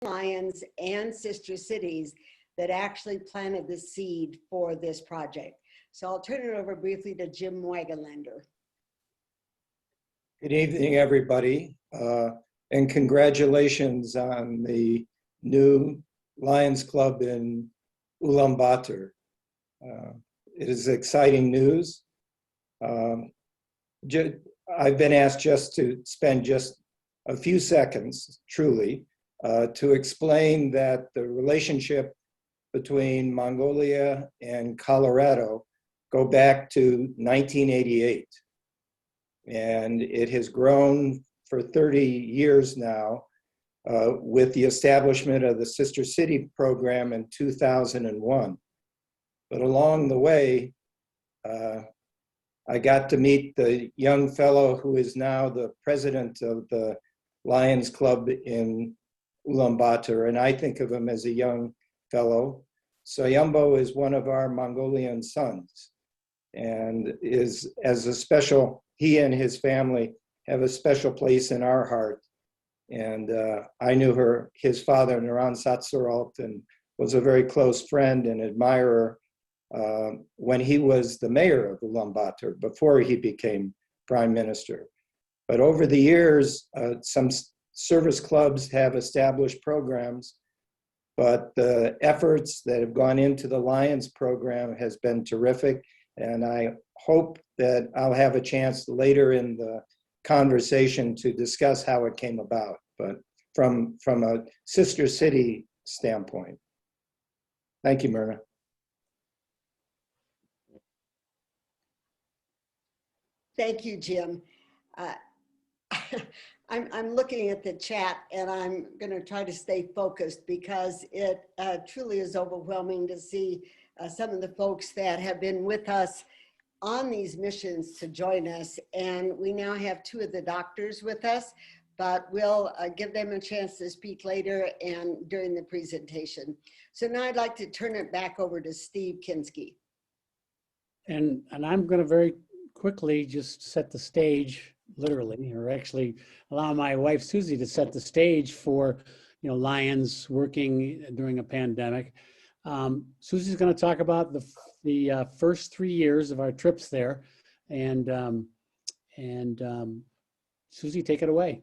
Lions and sister cities that actually planted the seed for this project. So I'll turn it over briefly to Jim Wagenlander. Good evening, everybody, and congratulations on the new Lions Club in Ulaanbaatar. It is exciting news. I've been asked just to spend just a few seconds, truly, to explain that the relationship between Mongolia and Colorado go back to 1988. And it has grown for 30 years now with the establishment of the Sister City program in 2001. But along the way, I got to meet the young fellow who is now the president of the Lions Club in Ulaanbaatar, and I think of him as a young fellow. Soyombo is one of our Mongolian sons and is as a special, he and his family have a special place in our heart. And I knew his father, Naran Satsuralt, and was a very close friend and admirer when he was the mayor of Ulaanbaatar before he became prime minister. But over the years, some service clubs have established programs, but the efforts that have gone into the Lions program has been terrific. And I hope that I'll have a chance later in the conversation to discuss how it came about, but from a sister city standpoint. Thank you, Myrna. Thank you, Jim. I'm looking at the chat and I'm going to try to stay focused because it truly is overwhelming to see some of the folks that have been with us on these missions to join us. And we now have two of the doctors with us, but we'll give them a chance to speak later and during the presentation. So now I'd like to turn it back over to Steve Kinski. And I'm going to very quickly just set the stage, literally, or actually allow my wife Susie to set the stage for, Lions working during a pandemic. Susie's going to talk about the first 3 years of our trips there, and Susie, take it away.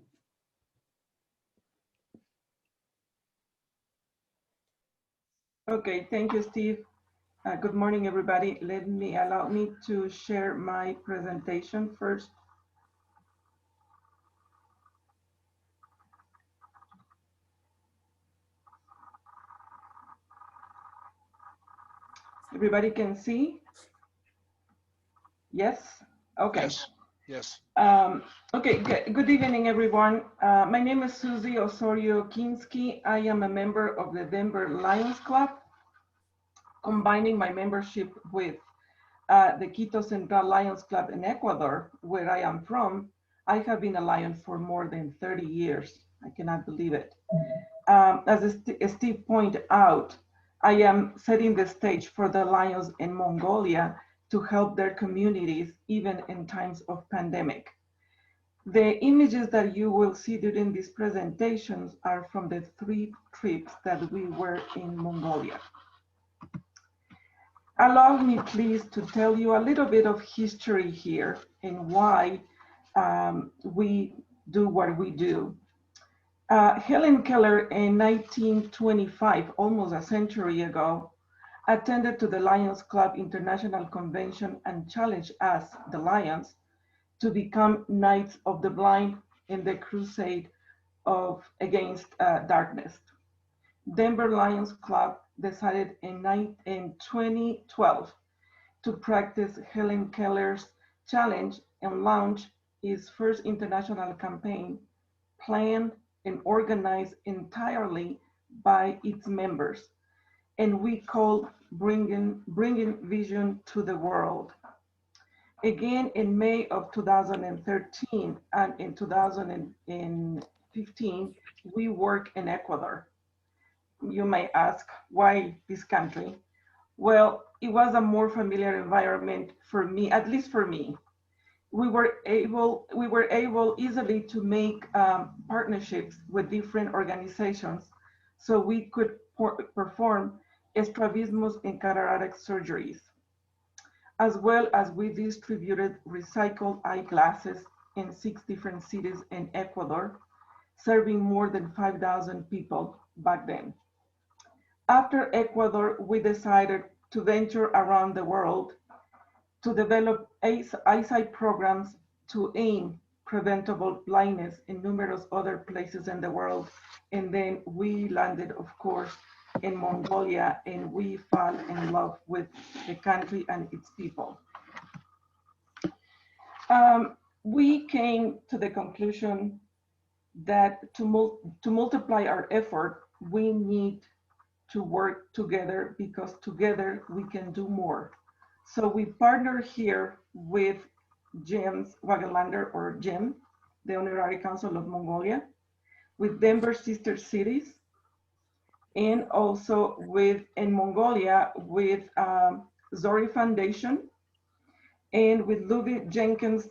Okay, thank you, Steve. Good morning, everybody. Allow me to share my presentation first. Everybody can see? Yes? Okay. Yes. Yes. Okay, good evening, everyone. My name is Susie Osorio Kinski. I am a member of the Denver Lions Club. Combining my membership with the Quito Central Lions Club in Ecuador, where I am from, I have been a Lion for more than 30 years. I cannot believe it. As Steve pointed out, I am setting the stage for the Lions in Mongolia to help their communities, even in times of pandemic. The images that you will see during these presentations are from the 3 trips that we were in Mongolia. Allow me, please, to tell you a little bit of history here and why we do what we do. Helen Keller in 1925, almost a century ago, attended to the Lions Club International Convention and challenged us, the Lions, to become Knights of the Blind in the crusade against darkness. Denver Lions Club decided in 2012 to practice Helen Keller's challenge and launch its first international campaign, planned and organized entirely by its members, and we called Bringing Vision to the World. Again, in May of 2013 and in 2015, we work in Ecuador. You may ask, why this country? Well, it was a more familiar environment for me, at least for me. We were able easily to make partnerships with different organizations so we could perform strabismus and cataract surgeries, as well as we distributed recycled eyeglasses in 6 different cities in Ecuador, serving more than 5,000 people back then. After Ecuador, we decided to venture around the world to develop eyesight programs to aim preventable blindness in numerous other places in the world. And then we landed, of course, in Mongolia, and we fell in love with the country and its people. We came to the conclusion that to multiply our effort, we need to work together, because together we can do more. So we partner here with James Wagelander, or Jim, the Honorary Consul of Mongolia, with Denver Sister Cities, and also with, in Mongolia, with Zori Foundation, and with Louis Jenkins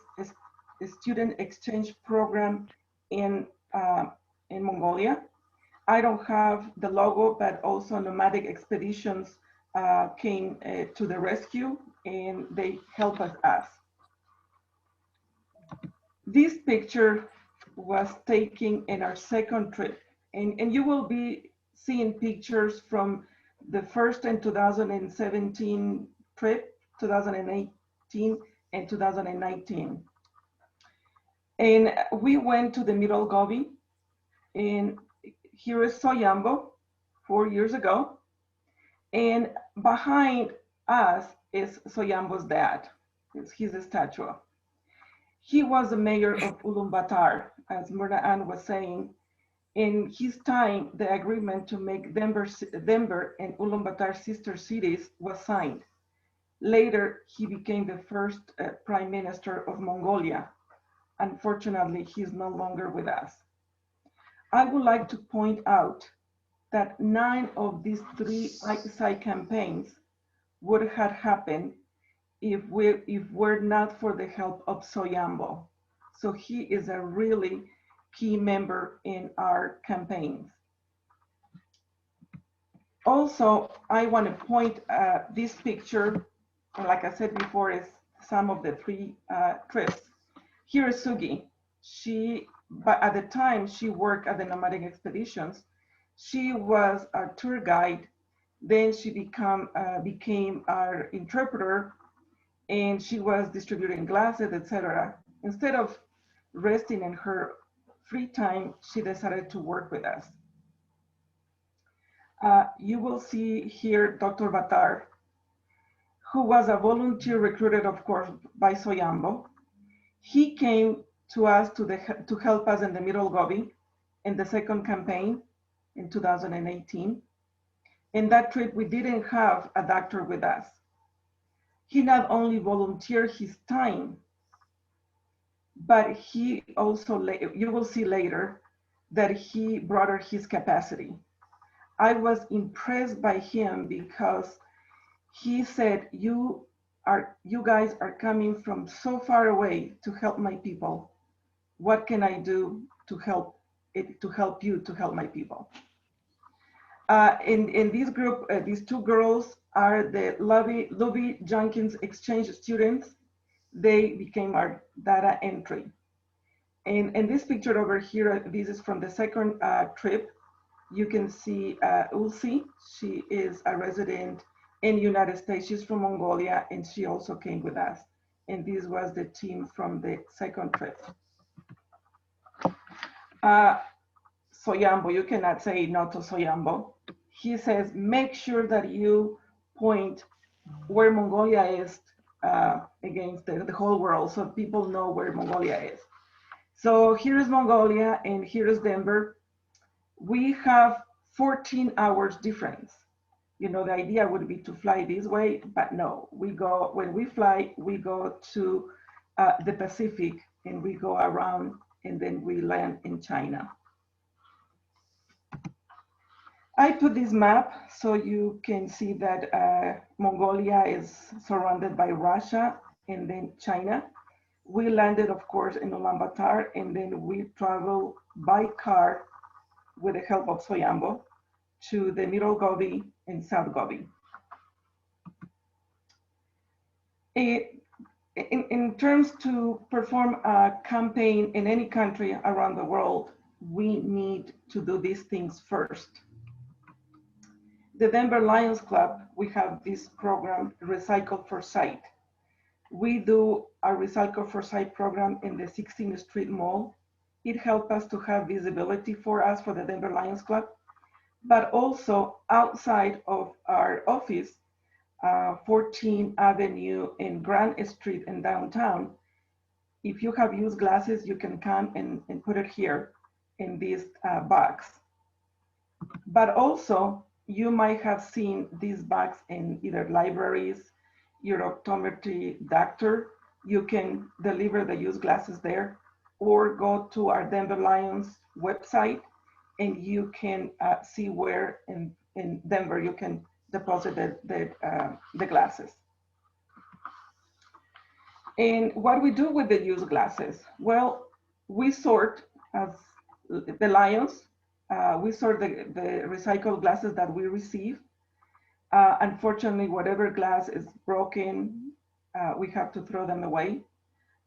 Student Exchange Program in Mongolia. I don't have the logo, but also Nomadic Expeditions came to the rescue, and they helped us. This picture was taken in our second trip, and you will be seeing pictures from the first and 2017 trip, 2018 and 2019. And we went to the Middle Gobi, and here is Soyambo 4 years ago. And behind us is Soyambo's dad. It's his statue. He was the mayor of Ulaanbaatar, as Myrna Ann was saying. In his time, the agreement to make Denver and Ulaanbaatar sister cities was signed. Later, he became the first prime minister of Mongolia. Unfortunately, he's no longer with us. I would like to point out that 9 of these 3 eyesight campaigns would have happened if we're not for the help of Soyambo. So he is a really key member in our campaigns. Also, I want to point this picture, and like I said before, is some of the 3 trips. Here is Sugi. But at the time she worked at the Nomadic Expeditions, she was our tour guide. Then she became our interpreter, and she was distributing glasses, etc. Instead of resting in her free time, she decided to work with us. You will see here Dr. Batar, who was a volunteer recruited, of course, by Soyambo. He came to us to help us in the Middle Gobi in the second campaign in 2018. In that trip, we didn't have a doctor with us. He not only volunteered his time, but he also, you will see later, that he brought his capacity. I was impressed by him because he said, you guys are coming from so far away to help my people. What can I do to help you to help my people? In this group, these 2 girls are the Louis Jenkins exchange students. They became our data entry. And this picture over here, this is from the second trip. You can see Ulsi. She is a resident in the United States. She's from Mongolia, and she also came with us. And this was the team from the second trip. Soyambo, you cannot say no to Soyambo. He says, make sure that you point where Mongolia is against the whole world, so people know where Mongolia is. So here is Mongolia, and here is Denver. We have 14 hours difference. You know, the idea would be to fly this way, but no, when we fly, we go to the Pacific, and we go around, and then we land in China. I put this map so you can see that Mongolia is surrounded by Russia and then China. We landed, of course, in Ulaanbaatar, and then we traveled by car with the help of Soyambo to the Middle Gobi and South Gobi. In terms to perform a campaign in any country around the world, we need to do these things first. The Denver Lions Club, we have this program, Recycle for Sight. We do a Recycle for Sight program in the 16th Street Mall. It helped us to have visibility for us, for the Denver Lions Club, but also outside of our office, 14th Avenue and Grand Street in downtown. If you have used glasses, you can come and put it here in this box. But also, you might have seen these bags in either libraries, your optometry doctor. You can deliver the used glasses there, or go to our Denver Lions website and you can see where in Denver you can deposit the glasses. And what we do with the used glasses? Well, we sort, as the Lions, we sort the recycled glasses that we receive. Unfortunately, whatever glass is broken, we have to throw them away.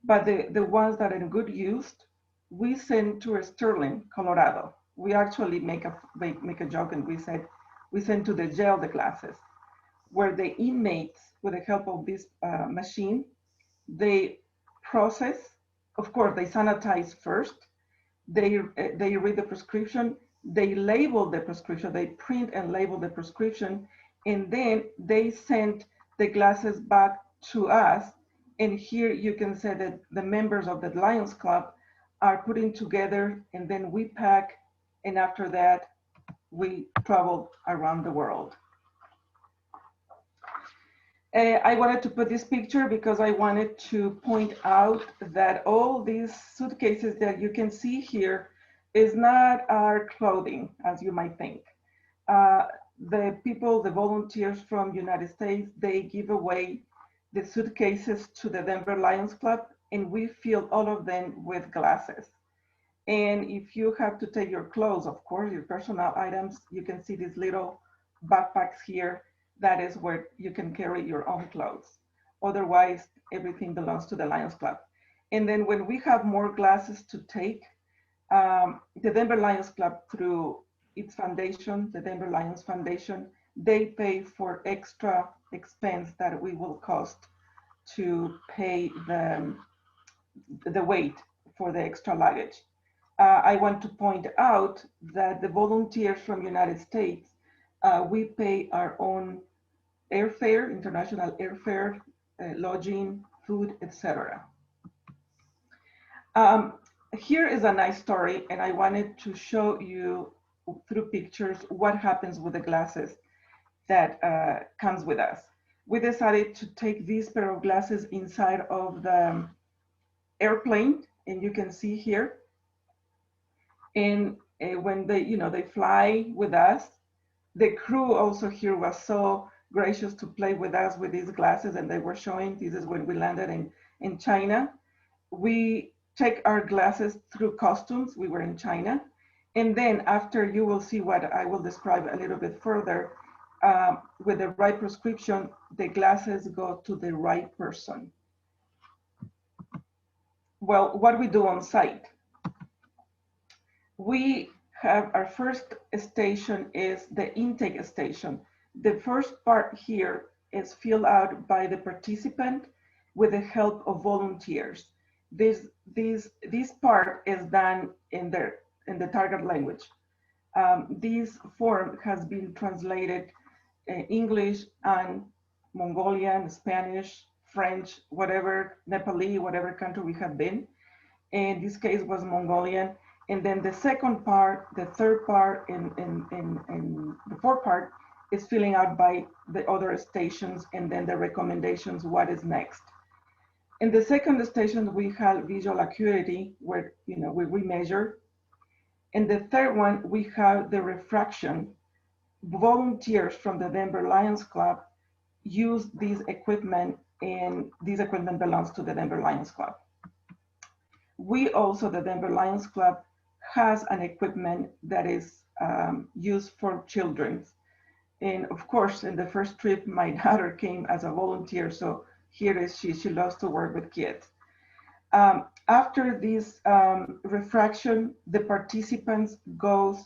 But the ones that are in good use, we send to Sterling, Colorado. We actually make a joke and we said, we send to the jail the glasses, where the inmates, with the help of this machine, they process, of course, they sanitize first, they read the prescription, they label the prescription, they print and label the prescription, and then they send the glasses back to us. And here you can say that the members of the Lions Club are putting together, and then we pack, and after that, we travel around the world. I wanted to put this picture because I wanted to point out that all these suitcases that you can see here is not our clothing, as you might think. The people, the volunteers from United States, they give away the suitcases to the Denver Lions Club, and we fill all of them with glasses. And if you have to take your clothes, of course, your personal items, you can see these little backpacks here. That is where you can carry your own clothes. Otherwise, everything belongs to the Lions Club. And then when we have more glasses to take, the Denver Lions Club, through its foundation, the Denver Lions Foundation, they pay for extra expense that we will cost to pay the weight for the extra luggage. I want to point out that the volunteers from United States, we pay our own airfare, international airfare, lodging, food, etc. Here is a nice story, and I wanted to show you through pictures what happens with the glasses that comes with us. We decided to take this pair of glasses inside of the airplane, and you can see here. And when they fly with us, the crew also here was so gracious to play with us with these glasses, and they were showing, this is when we landed in China. We check our glasses through customs. We were in China. And then after, you will see what I will describe a little bit further, with the right prescription, the glasses go to the right person. Well, what we do on site. We have our first station is the intake station. The first part here is filled out by the participant with the help of volunteers. This part is done in the target language. This form has been translated in English and Mongolian, Spanish, French, whatever, Nepali, whatever country we have been. In this case was Mongolian. And then the second part, the third part, and the fourth part is filling out by the other stations, and then the recommendations, what is next. In the second station, we have visual acuity, where we measure. In the third one, we have the refraction. Volunteers from the Denver Lions Club use this equipment, and this equipment belongs to the Denver Lions Club. We also, the Denver Lions Club, has an equipment that is used for children. And of course, in the first trip, my daughter came as a volunteer. So here is she loves to work with kids. After this refraction, the participants goes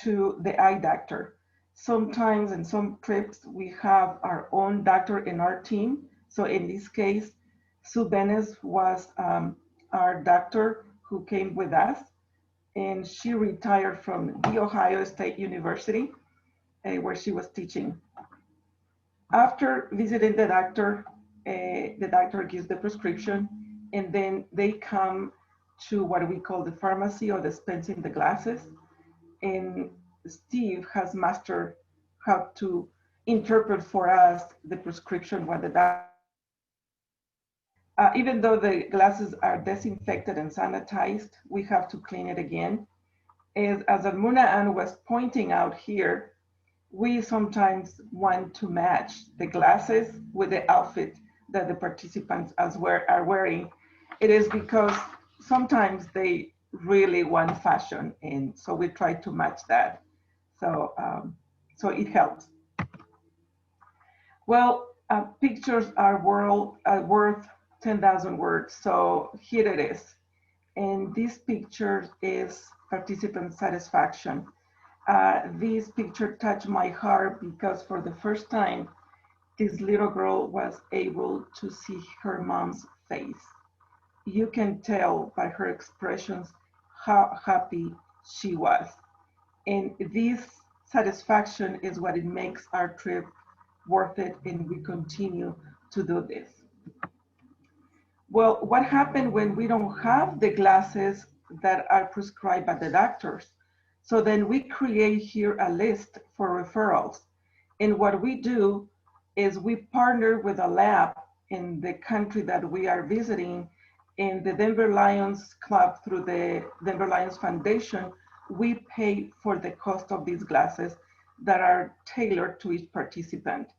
to the eye doctor. Sometimes in some trips, we have our own doctor in our team. So in this case, Sue Benes was our doctor who came with us, and she retired from The Ohio State University, where she was teaching. After visiting the doctor gives the prescription, and then they come to what we call the pharmacy or dispensing the glasses. And Steve has mastered how to interpret for us the prescription what the doctor. Even though the glasses are disinfected and sanitized, we have to clean it again. As Almuna Ann was pointing out here, we sometimes want to match the glasses with the outfit that the participants are wearing. It is because sometimes they really want fashion, and so we try to match that. So, so it helps. Well, pictures are worth 10,000 words. So here it is. And this picture is participant satisfaction. This picture touched my heart because for the first time, this little girl was able to see her mom's face. You can tell by her expressions how happy she was. And this satisfaction is what it makes our trip worth it, and we continue to do this. Well, what happened when we don't have the glasses that are prescribed by the doctors? So then we create here a list for referrals. And what we do is we partner with a lab in the country that we are visiting. In the Denver Lions Club, through the Denver Lions Foundation, we pay for the cost of these glasses that are tailored to each participant.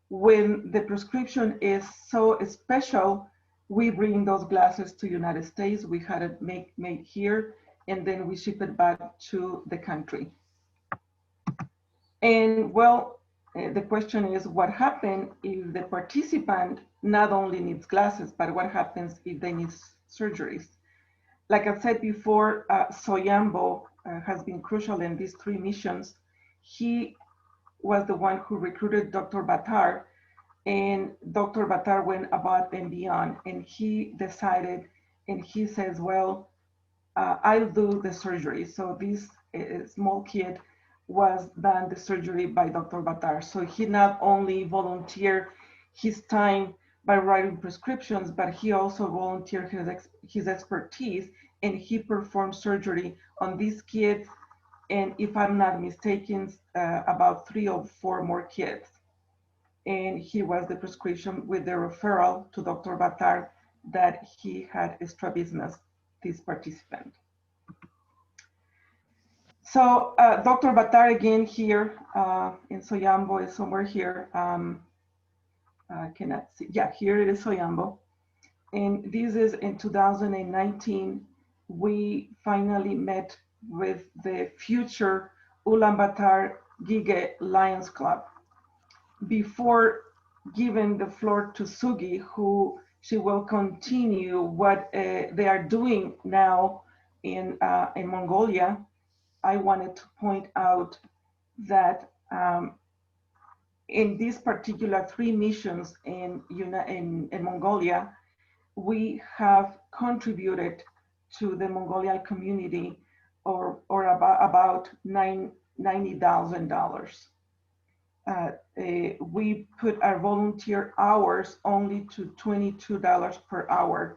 When the prescription is so special, we bring those glasses to United States. We had it made here, and then we ship it back to the country. And well, the question is, what happens if the participant not only needs glasses, but what happens if they need surgeries? Like I said before, Soyambo has been crucial in these 3 missions. He was the one who recruited Dr. Batar, and Dr. Batar went above and beyond, and he decided, and he says, well, I'll do the surgery. So this small kid was done the surgery by Dr. Batar. So he not only volunteered his time by writing prescriptions, but he also volunteered his expertise, and he performed surgery on these kids. And if I'm not mistaken, about 3 or 4 more kids. And he was the prescription with the referral to Dr. Batar that he had strabismus, this participant. So Dr. Batar again here in Soyambo is somewhere here. I cannot see. Yeah, here it is Soyambo. And this is in 2019. We finally met with the future Ulaanbaatar Gegee Lions Club. Before giving the floor to Sugi, who she will continue what they are doing now in Mongolia, I wanted to point out that in these particular 3 missions in Mongolia, we have contributed to the Mongolian community or about $90,000. We put our volunteer hours only to $22 per hour,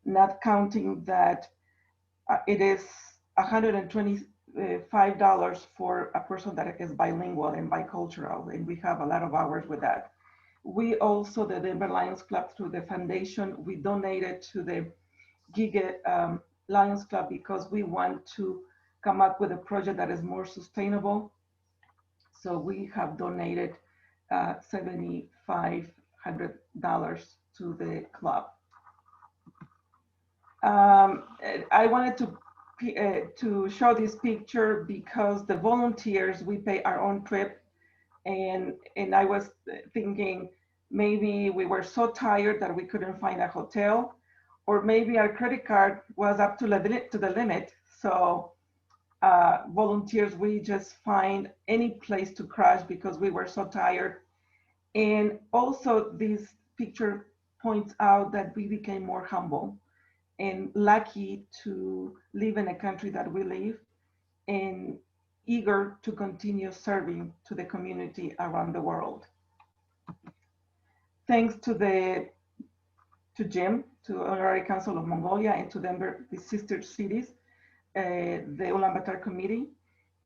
not counting that it is $125 for a person that is bilingual and bicultural, and we have a lot of hours with that. We also, the Denver Lions Club, through the foundation, we donated to the Gegee Lions Club because we want to come up with a project that is more sustainable. So we have donated $7,500 to the club. I wanted to to show this picture because the volunteers, we pay our own trip. And I was thinking maybe we were so tired that we couldn't find a hotel, or maybe our credit card was up to the limit. So volunteers, we just find any place to crash because we were so tired. And also this picture points out that we became more humble and lucky to live in a country that we live, and eager to continue serving to the community around the world. Thanks to Jim, to Honorary Council of Mongolia, and to Denver, the sister cities, the Ulaanbaatar Committee.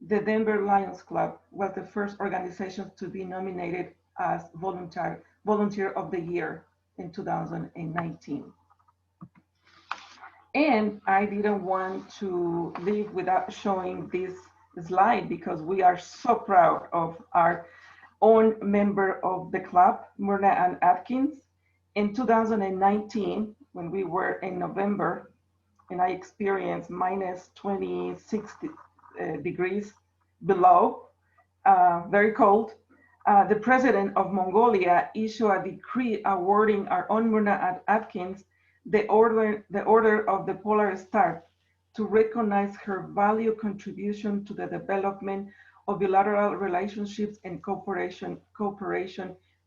The Denver Lions Club was the first organization to be nominated as Volunteer of the Year in 2019. And I didn't want to leave without showing this slide because we are so proud of our own member of the club, Myrna Ann Atkins. In 2019, when we were in November, and I experienced minus 26 degrees below, very cold, the president of Mongolia issued a decree awarding our own Myrna Atkins the Order of the Polar Star to recognize her valued contribution to the development of bilateral relationships and cooperation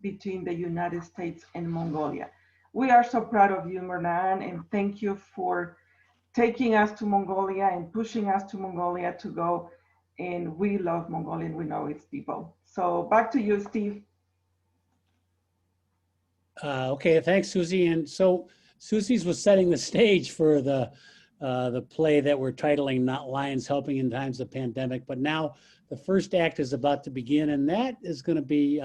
between the United States and Mongolia. We are so proud of you, Myrna Ann, and thank you for taking us to Mongolia and pushing us to Mongolia to go. And we love Mongolia and we know its people. So back to you, Steve. Okay, thanks, Susie. And so Susie's was setting the stage for the play that we're titling Not Lions Helping in Times of Pandemic. But now the first act is about to begin, and that is going to be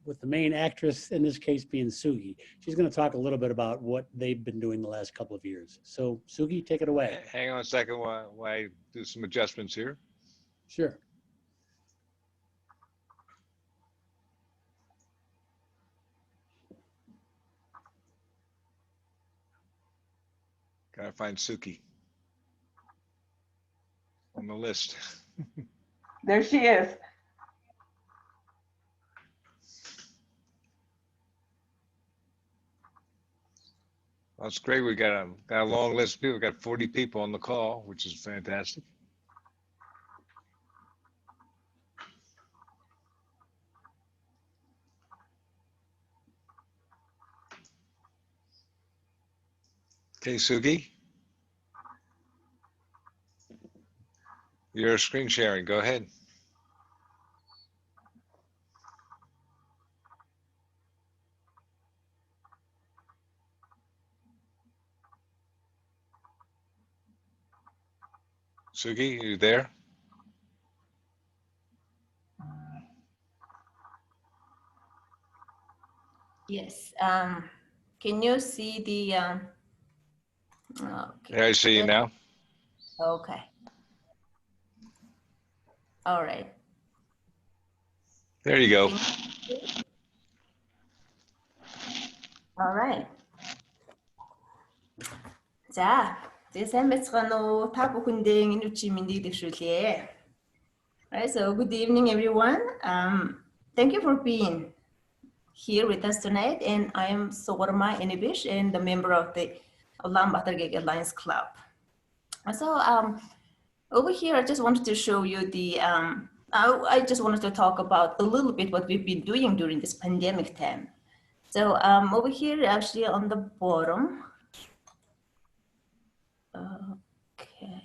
with the main actress, in this case being Sugi. She's going to talk a little bit about what they've been doing the last couple of years. So Sugi, take it away. Hang on a second while I do some adjustments here. Sure. Gotta find Suki on the list. There she is. Well, it's great. We got a long list of people. We got 40 people on the call, which is fantastic. Okay, Sugi, you're screen sharing. Go ahead. Sugi, you there? Yes. Can you see the? Okay. Yeah, I see you now. Okay. All right. There you go. Alright. За, тэгээ сайн байцгаана уу? Та бүхэндээ энэ үчиг мэндийг дэвшүүлье. Alright, so good evening everyone. Thank you for being here with us tonight, and I am Sorma Enibish and the member of the Ulaanbaatar Gegee Lions Club. So over here I just wanted to show you the I just wanted to talk about a little bit what we've been doing during this pandemic time. So over here, actually on the bottom, okay.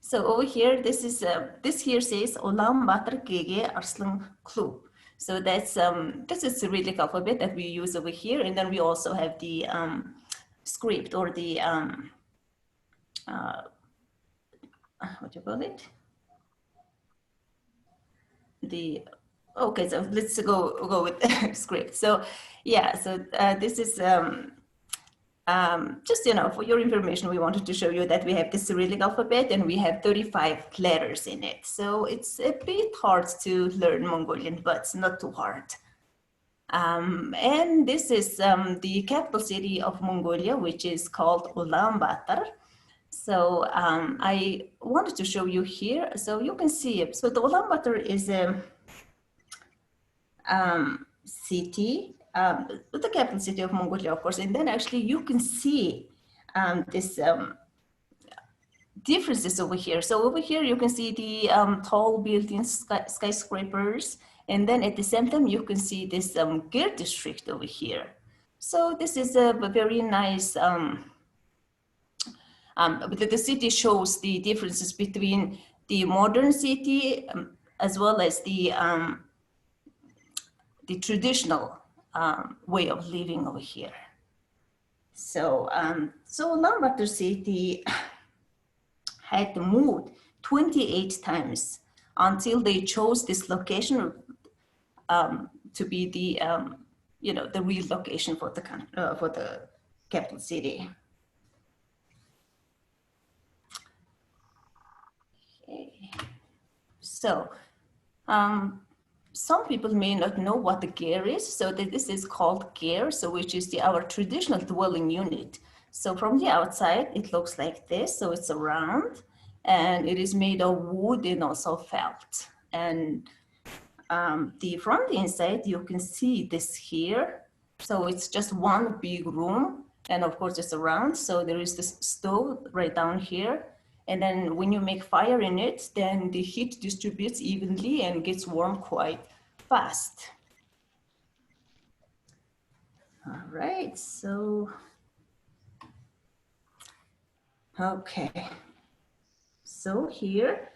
So over here, this is this here says Ulaanbaatar Gegee Arslan Club. So that's this is the Cyrillic alphabet that we use over here, and then we also have the script or the what do you call it? The okay, so let's go with the script. So yeah, so this is just, you know, for your information, we wanted to show you that we have the Cyrillic alphabet and we have 35 letters in it. So it's a bit hard to learn Mongolian, but it's not too hard. And this is the capital city of Mongolia, which is called Ulaanbaatar. So I wanted to show you here, so you can see it. So the Ulaanbaatar is a city, the capital city of Mongolia, of course, and then actually you can see this differences over here. So over here you can see the tall buildings, skyscrapers, and then at the same time you can see this Gir district over here. So this is a very nice, the city shows the differences between the modern city as well as the traditional way of living over here. So, so Ulaanbaatar city had moved 28 times until they chose this location to be the, you know, the real location for the capital city. Okay. So, some people may not know what the ger is, so this is called ger, so which is our traditional dwelling unit. So from the outside, it looks like this, so it's round, and it is made of wood and also felt. And from the inside, you can see this here. So it's just one big room, and of course it's round, so there is this stove right down here. And then when you make fire in it, then the heat distributes evenly and gets warm quite fast. All right, so, okay. So here,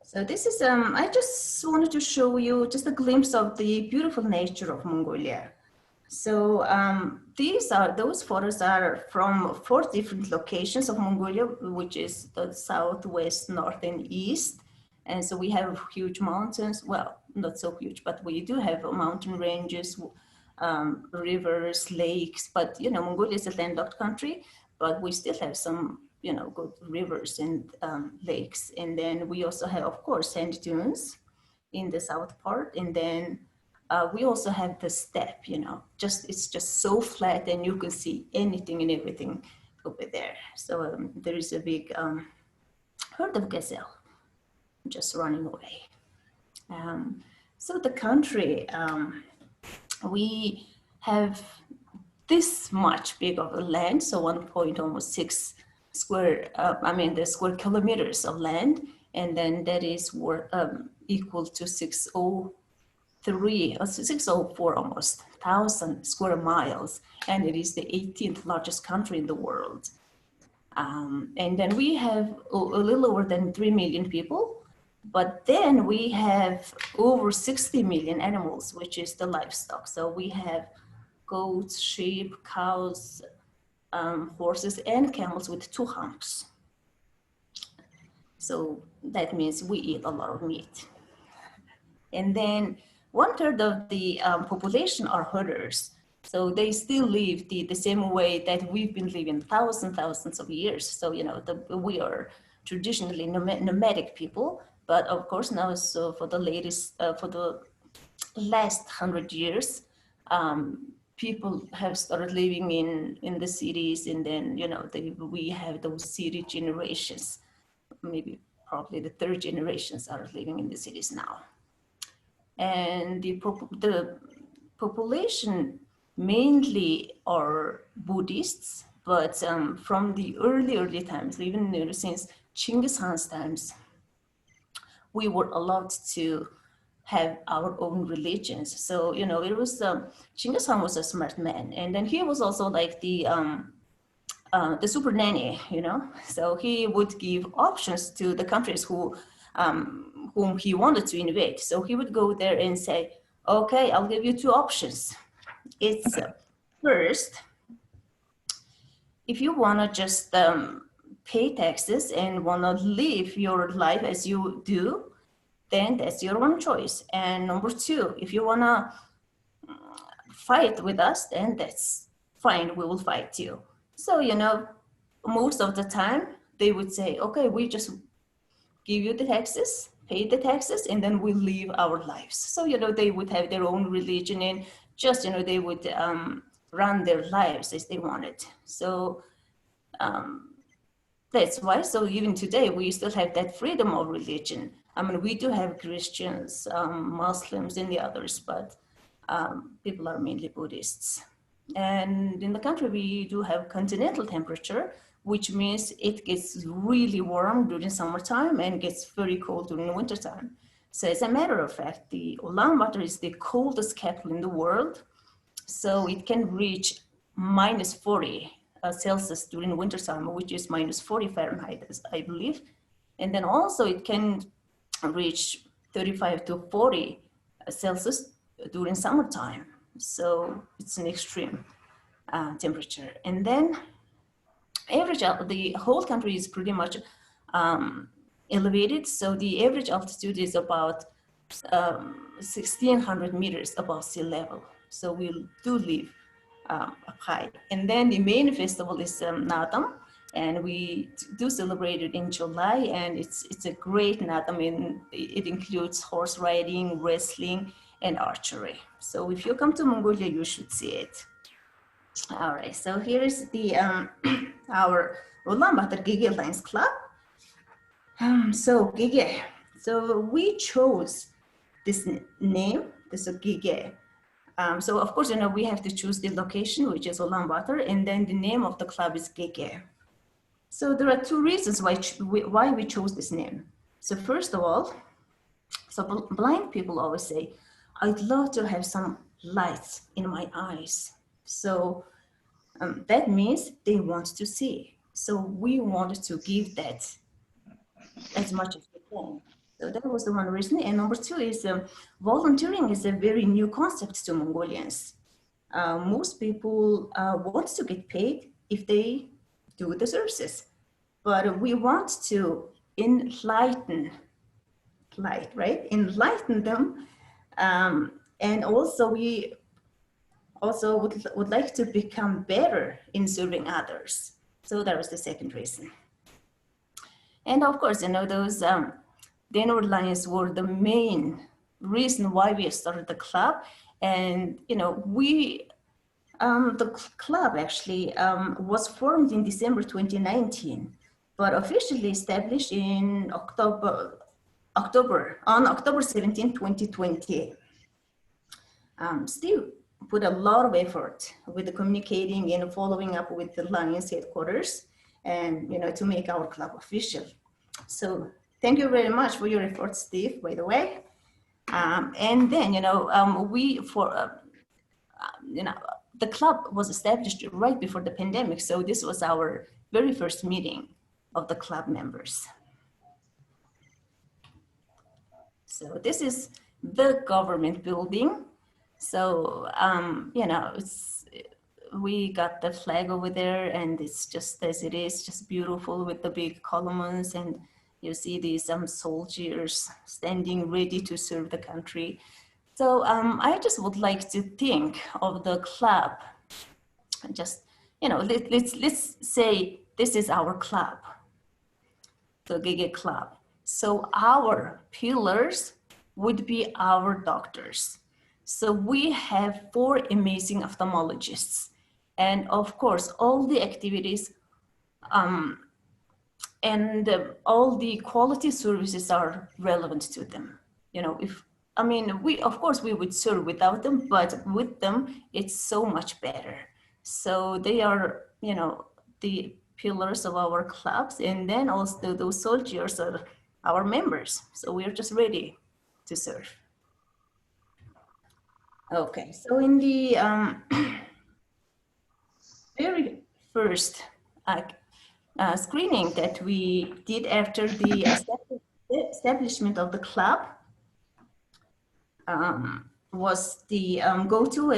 so this is, I just wanted to show you just a glimpse of the beautiful nature of Mongolia. So those photos are from 4 different locations of Mongolia, which is the south, west, north, and east. And so we have huge mountains, well, not so huge, but we do have mountain ranges, rivers, lakes, but you know, Mongolia is a landlocked country, but we still have some, you know, good rivers and lakes. And then we also have, of course, sand dunes in the south part. And then we also have the steppe, you know, it's just so flat and you can see anything and everything over there. So there is a big herd of gazelle just running away. So the country, we have this much big of a land, so 1.6 square, the square kilometers of land, and then that is equal to 604 almost 1,000 square miles, and it is the 18th largest country in the world. And then we have a little over than 3 million people, but then we have over 60 million animals, which is the livestock. So we have goats, sheep, cows, horses, and camels with 2 humps. So that means we eat a lot of meat. And then 1/3 of the population are herders. So they still live the same way that we've been living thousands of years. So, you know, we are traditionally nomadic people, but of course now, so for the last 100 years, people have started living in the cities, and then, you know, we have those city generations. Maybe probably the 3rd generations are living in the cities now. And the population mainly are Buddhists, but from the early times, even since Genghis Khan's times, we were allowed to have our own religions. So, you know, it was, Genghis Khan was a smart man, and then he was also like the super nanny, you know? So he would give options to the countries whom he wanted to invade. So he would go there and say, okay, I'll give you 2 options. It's first, if you wanna just pay taxes and wanna live your life as you do, then that's your one choice. And number 2, if you wanna fight with us, then that's fine, we will fight you. So, you know, most of the time, they would say, okay, we just give you the taxes, pay the taxes, and then we live our lives. So, they would have their own religion and just, they would run their lives as they wanted. So that's why, so even today, we still have that freedom of religion. I mean, we do have Christians, Muslims, and the others, but people are mainly Buddhists. And in the country, we do have continental temperature, which means it gets really warm during summertime and gets very cold during the wintertime. So as a matter of fact, the Ulaanbaatar is the coldest capital in the world. So it can reach minus 40 Celsius during the wintertime, which is minus 40 Fahrenheit, I believe. And then also it can reach 35 to 40 Celsius during summertime. So it's an extreme temperature. And then average, the whole country is pretty much elevated. So the average altitude is about 1,600 meters above sea level. So we do live up high. And then the main festival is Naadam, and we do celebrate it in July, and it's a great Naadam. It includes horse riding, wrestling, and archery. So if you come to Mongolia, you should see it. All right, so here is the our Ulaanbaatar Gegee Lions Club. So Gegee, so we chose this name, this is Gegee. So of course, we have to choose the location, which is Ulaanbaatar, and then the name of the club is Gegee. So there are two reasons why we chose this name. So first of all, so blind people always say, I'd love to have some lights in my eyes. So that means they want to see. So we wanted to give that as much as we can. So that was the one reason. And number two is volunteering is a very new concept to Mongolians. Most people want to get paid if they do the services, but we want to enlighten them. And also we also would like to become better in serving others. So that was the second reason. And of course, those Denver Lions were the main reason why we started the club. And, the club actually was formed in December 2019, but officially established in October 17, 2020. Steve put a lot of effort with the communicating and following up with the Lions headquarters and, to make our club official. So thank you very much for your efforts, Steve, by the way. And then, the club was established right before the pandemic. So this was our very first meeting of the club members. So this is the government building. So, we got the flag over there, and it's just as it is, just beautiful with the big columns, and you see these soldiers standing ready to serve the country. So I just would like to think of the club, just, let's say this is our club, the Gegee Club. So our pillars would be our doctors. So we have 4 amazing ophthalmologists. And of course, all the activities and all the quality services are relevant to them. Of course we would serve without them, but with them, it's so much better. So they are, the pillars of our clubs, and then also those soldiers are our members. So we're just ready to serve. Okay, so in the very first screening that we did after the establishment of the club was the go to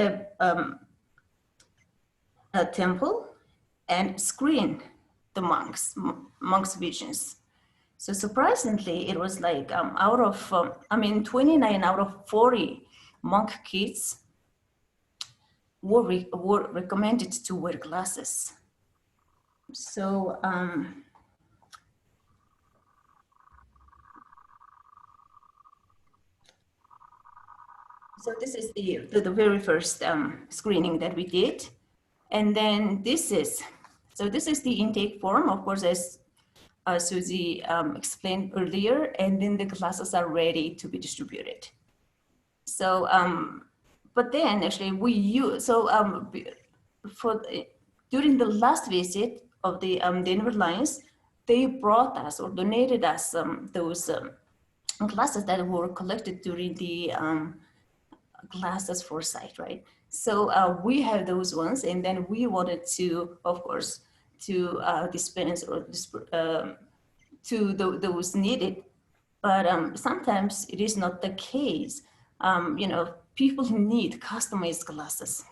a temple and screen the monks' visions. So surprisingly, it was like out of 29 out of 40 monk kids were recommended to wear glasses. So So this is the very first screening that we did. And then this is the intake form, of course, as Susie explained earlier, and then the classes are ready to be distributed. So, but then actually we use, during the last visit of the Denver Lions, they brought us or donated us those classes that were collected during the classes foresight, right? So we have those ones, and then we wanted to, of course, to dispense or to those needed. But sometimes it is not the case. People need customized classes.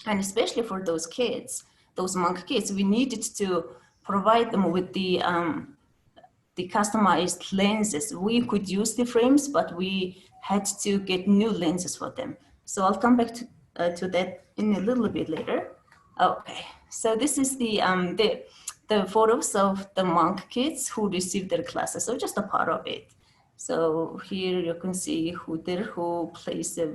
And especially for those kids, those monk kids, we needed to provide them with the customized lenses. We could use the frames, but we had to get new lenses for them. So I'll come back to that in a little bit later. Okay, so this is the photos of the monk kids who received their classes, so just a part of it. So here you can see who plays a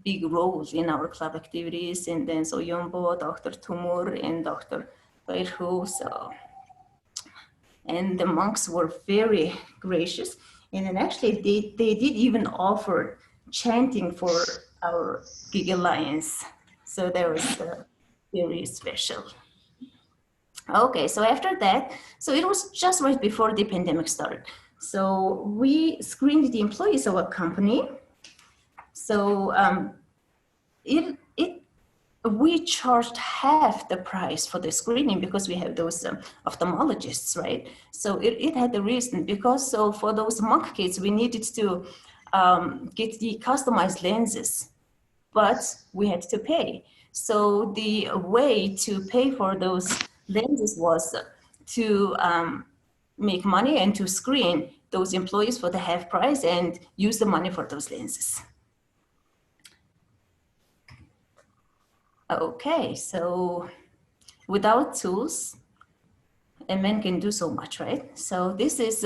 big role in our club activities, and then so Yombo, Dr. Tumur, and Dr. Bairhu. So, and the monks were very gracious, and then actually they did even offer chanting for our Gegee Lions. So that was very special. Okay, so after that, so it was just right before the pandemic started. So we screened the employees of our company. So we charged half the price for the screening because we have those ophthalmologists, right? So it had the reason, because so for those monk kids, we needed to get the customized lenses, but we had to pay. So the way to pay for those lenses was to make money and to screen those employees for the half price and use the money for those lenses. Okay, so without tools, a man can do so much, right? So this is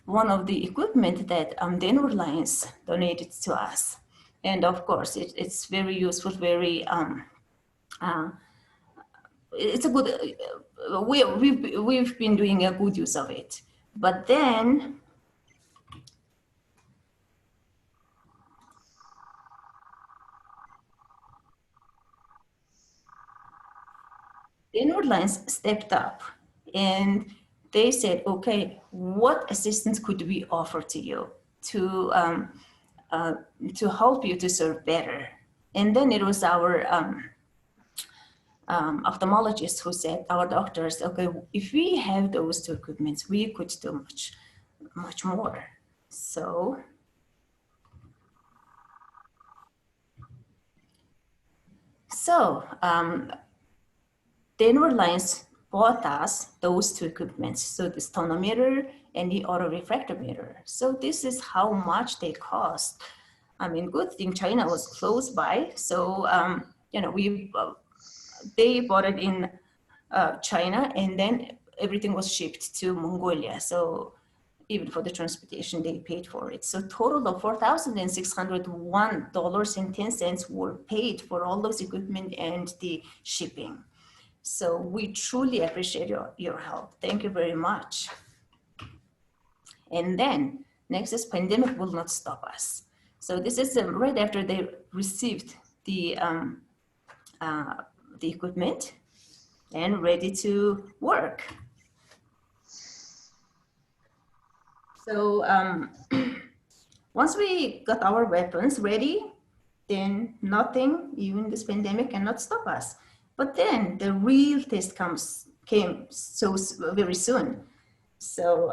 one of the equipment that Denver Lions donated to us. And of course, it's very useful, very, it's a good, we've been doing a good use of it. But then, Denver Lions stepped up and they said, okay, what assistance could we offer to you to help you to serve better? And then it was our ophthalmologists who said, our doctors, okay, if we have those two equipments, we could do much more. So, Denver Lions bought us those two equipments, so the tonometer and the autorefractometer. So this is how much they cost. I mean, good thing China was close by. So, they bought it in China, and then everything was shipped to Mongolia. So even for the transportation, they paid for it. So total of $4,601.10 were paid for all those equipment and the shipping. So we truly appreciate your help. Thank you very much. And then next is pandemic will not stop us. So this is right after they received the equipment and ready to work. So once we got our weapons ready, then nothing, even this pandemic, cannot stop us. But then the real test came so very soon. So,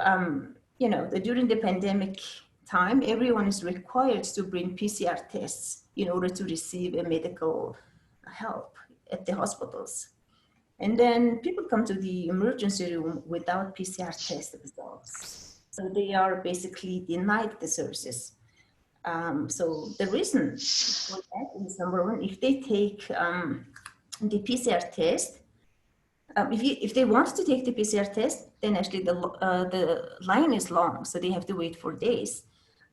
during the pandemic time, everyone is required to bring PCR tests in order to receive a medical help at the hospitals. And then people come to the emergency room without PCR test results. So they are basically denied the services. So the reason for that is, number one, if they take the PCR test, if they want to take the PCR test, then actually the line is long, so they have to wait for days.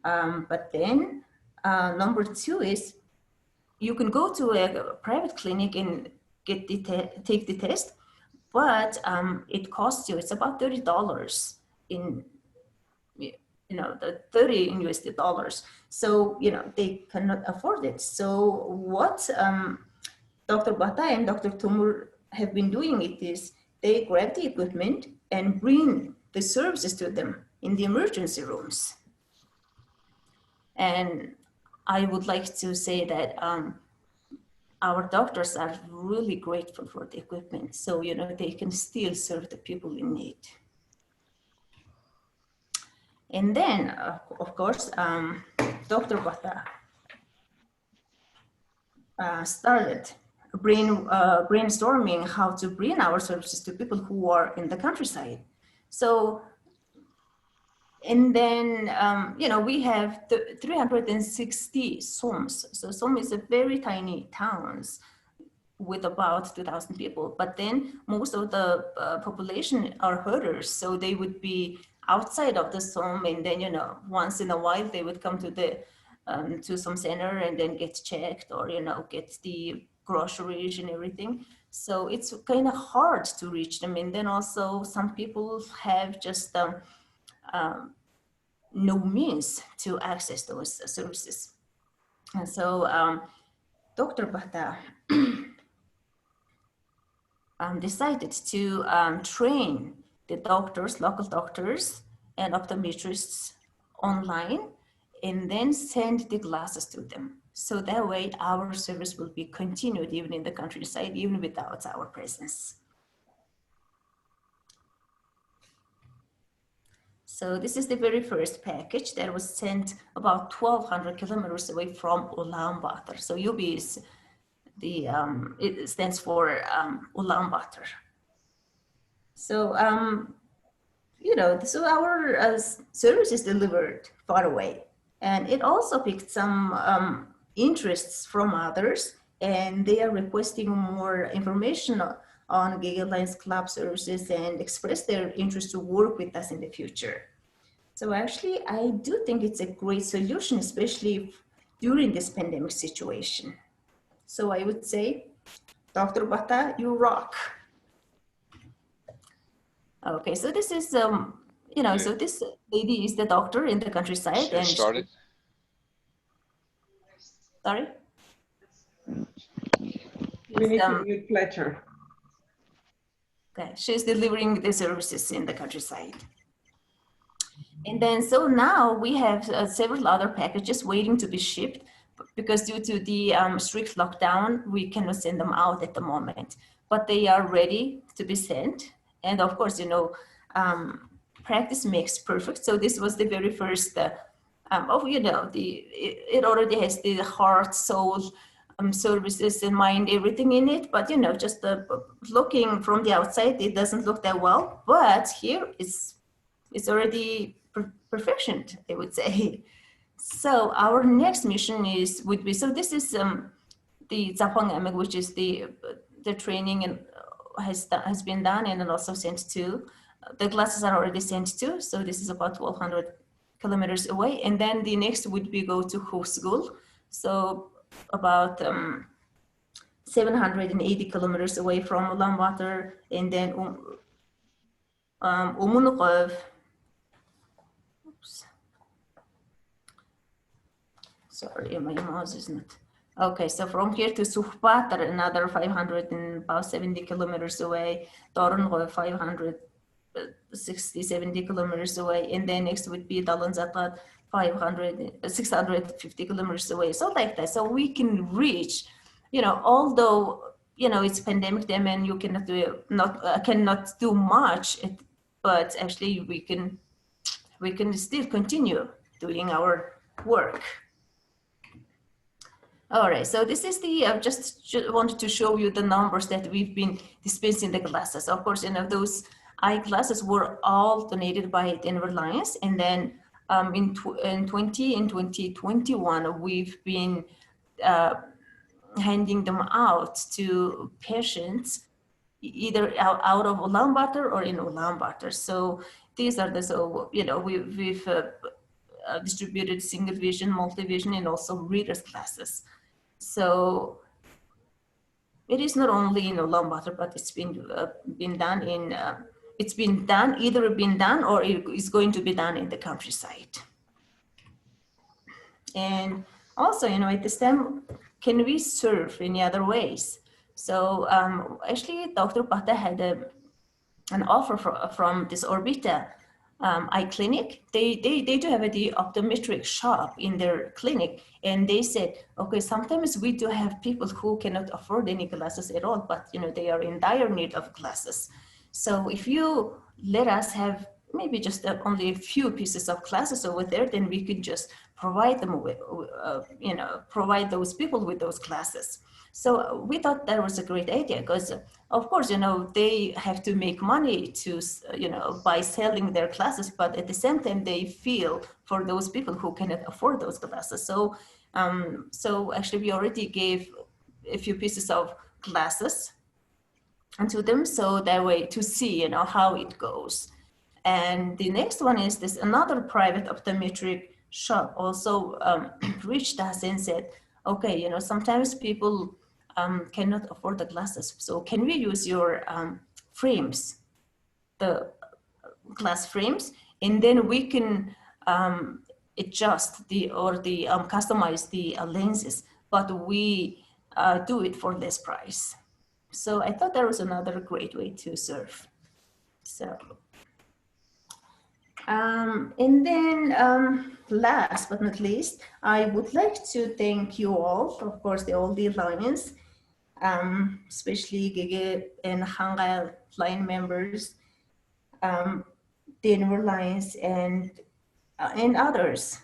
But then Number two is you can go to a private clinic and get take the test, but it costs you, it's about $30 in, the 30 in USD dollars. So, they cannot afford it. So what Dr. Bata and Dr. Tumur have been doing it is they grab the equipment and bring the services to them in the emergency rooms. And I would like to say that our doctors are really grateful for the equipment. So, they can still serve the people in need. And then, of course, Dr. Bata started brainstorming how to bring our services to people who are in the countryside. So, and then, we have 360 SOMs. So SOM is a very tiny towns with about 2,000 people. But then most of the population are herders. So they would be outside of the SOM, and then, once in a while they would come to the to some center and then get checked, or, get the groceries and everything. So it's kind of hard to reach them. And then also some people have just no means to access those services. And so Dr. Bata decided to train the doctors, local doctors and optometrists online, and then send the glasses to them. So that way our service will be continued even in the countryside, even without our presence. So this is the very first package that was sent about 1,200 kilometers away from Ulaanbaatar. So UB is the, it stands for Ulaanbaatar. So, so our service is delivered far away. And it also picked some interests from others, and they are requesting more information on Gegee Lions Club services and express their interest to work with us in the future. So actually, I do think it's a great solution, especially during this pandemic situation. So I would say, Dr. Bata, you rock. Okay, so this is, so this lady is the doctor in the countryside. Get started. Sorry? We need to mute Fletcher. Okay, she's delivering the services in the countryside. And then, so now we have several other packages waiting to be shipped, because due to the strict lockdown, we cannot send them out at the moment, but they are ready to be sent. And of course, practice makes perfect. So this was the very first, it already has the heart, soul, services and mind, everything in it. But, just looking from the outside, it doesn't look that well. But here it's already perfection, I would say. So our next mission would be, so this is the Zapang Emek, which is the training and has been done and also sent to. The glasses are already sent to, so this is about 1,200 kilometers away. And then the next would be go to Husgul, so about 780 kilometers away from Ulaanbaatar, and then Umunuqov. Oops. Sorry, my mouse is not. Okay, so from here to Sukhpatar, another 570 kilometers away. Torunqov, 560, 70 kilometers away. And then next would be Dalanzatat, 650 kilometers away. So like that. So we can reach, although, it's pandemic time and you cannot do much, but actually we can still continue doing our work. All right, so this is the, just wanted to show you the numbers that we've been dispensing the glasses. Of course, those eyeglasses were all donated by Denver Lions. And then in 2021, we've been handing them out to patients either out of Ulaanbaatar or in Ulaanbaatar. So these are we've distributed single vision, multi-vision, and also readers classes. So it is not only in Ulaanbaatar, but it's been done in either been done or it is going to be done in the countryside. And also, at this time, can we serve in other ways? So actually, Dr. Pata had an offer from this Orbita eye clinic. They do have the optometric shop in their clinic, and they said, okay, sometimes we do have people who cannot afford any glasses at all, but they are in dire need of glasses. So if you let us have maybe just only a few pieces of glasses over there, then we could just provide them with, provide those people with those glasses. So we thought that was a great idea because, of course, they have to make money to, by selling their glasses, but at the same time, they feel for those people who cannot afford those glasses. So, so actually, we already gave a few pieces of glasses to them, so that way to see, how it goes. And the next one is this another private optometric shop also reached us and said, okay, sometimes people cannot afford the glasses. So can we use your frames, the glass frames, and then we can adjust customize the lenses, but we do it for less price. So I thought that was another great way to serve. So. And then last but not least, I would like to thank you all, of course, all the Lions, especially Gegee and Hanga Lion members, Denver Lions, and others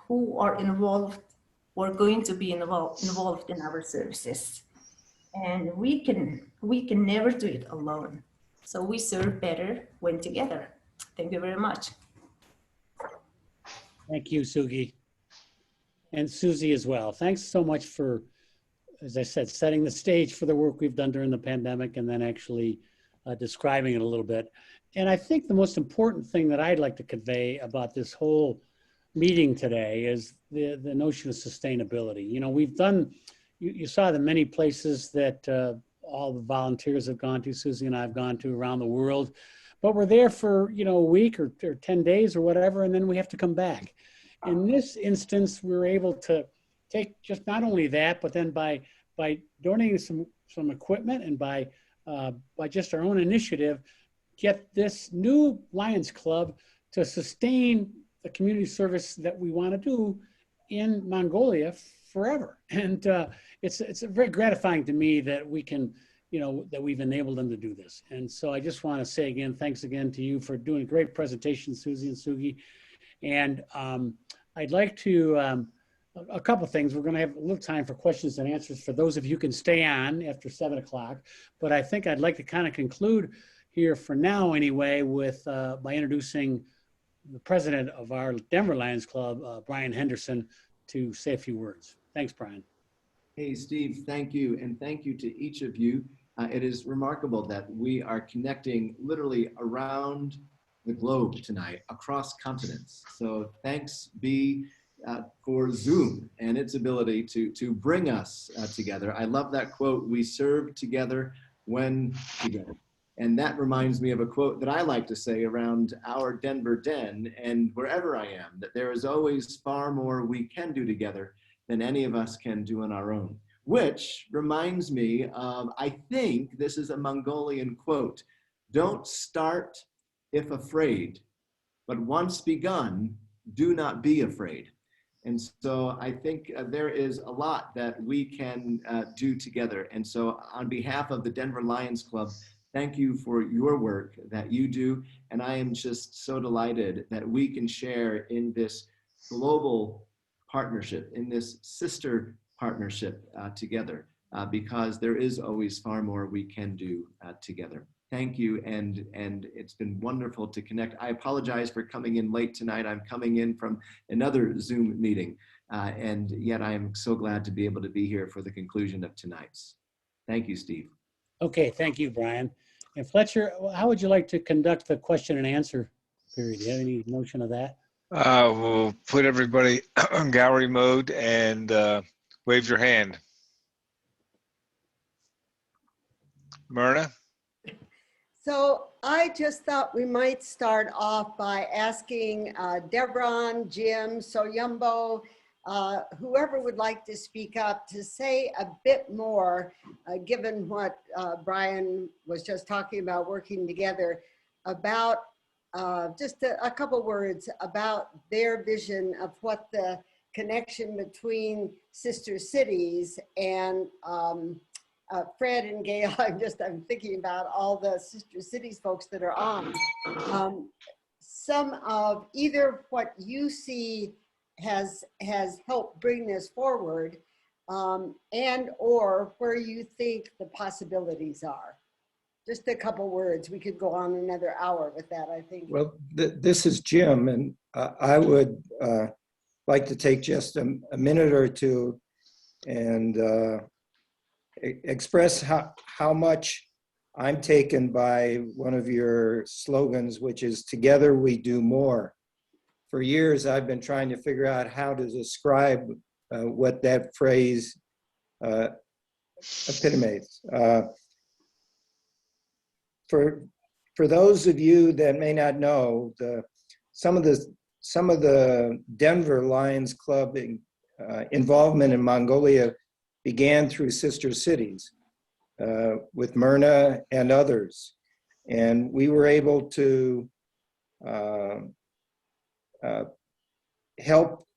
who are involved or going to be involved in our services. And we can never do it alone. So we serve better when together. Thank you very much. Thank you, Sugi. And Susie as well. Thanks so much for, as I said, setting the stage for the work we've done during the pandemic and then actually describing it a little bit. And I think the most important thing that I'd like to convey about this whole meeting today is the notion of sustainability. We've done, you saw the many places that all the volunteers have gone to, Susie and I have gone to around the world. But we're there for, a week or 10 days or whatever, and then we have to come back. In this instance, we were able to take just not only that, but then by donating some equipment and by just our own initiative, get this new Lions Club to sustain the community service that we want to do in Mongolia forever. And it's very gratifying to me that we can, that we've enabled them to do this. And so I just want to say again, thanks again to you for doing a great presentation, Susie and Sugi. And I'd like to, a couple of things. We're going to have a little time for questions and answers for those of you who can stay on after 7 o'clock. But I think I'd like to kind of conclude here for now anyway with by introducing the president of our Denver Lions Club, Brian Henderson, to say a few words. Thanks, Brian. Hey, Steve, thank you. And thank you to each of you. It is remarkable that we are connecting literally around the globe tonight, across continents. So thanks be for Zoom and its ability to bring us together. I love that quote, we serve together when together. And that reminds me of a quote that I like to say around our Denver Den and wherever I am, that there is always far more we can do together than any of us can do on our own. Which reminds me of, I think this is a Mongolian quote, don't start if afraid, but once begun, do not be afraid. And so I think there is a lot that we can do together. And so on behalf of the Denver Lions Club, thank you for your work that you do. And I am just so delighted that we can share in this global partnership, in this sister partnership together, because there is always far more we can do together. Thank you, and it's been wonderful to connect. I apologize for coming in late tonight. I'm coming in from another Zoom meeting, and yet I am so glad to be able to be here for the conclusion of tonight's. Thank you, Steve. Okay, thank you, Brian. And Fletcher, how would you like to conduct the question and answer period? Do you have any notion of that? We'll put everybody on gallery mode and wave your hand. Myrna? So I just thought we might start off by asking Devron, Jim, Soyumbo, whoever would like to speak up to say a bit more, given what Brian was just talking about working together, about just a couple words about their vision of what the connection between sister cities and Fred and Gail. I'm thinking about all the sister cities folks that are on. Some of either what you see has helped bring this forward, and or where you think the possibilities are. Just a couple words. We could go on another hour with that, I think. Well, this is Jim, and I would like to take just a minute or two and express how much I'm taken by one of your slogans, which is "Together we do more." For years, I've been trying to figure out how to describe what that phrase epitomates. For those of you that may not know, some of the Denver Lions Club involvement in Mongolia began through sister cities with Myrna and others, and we were able to help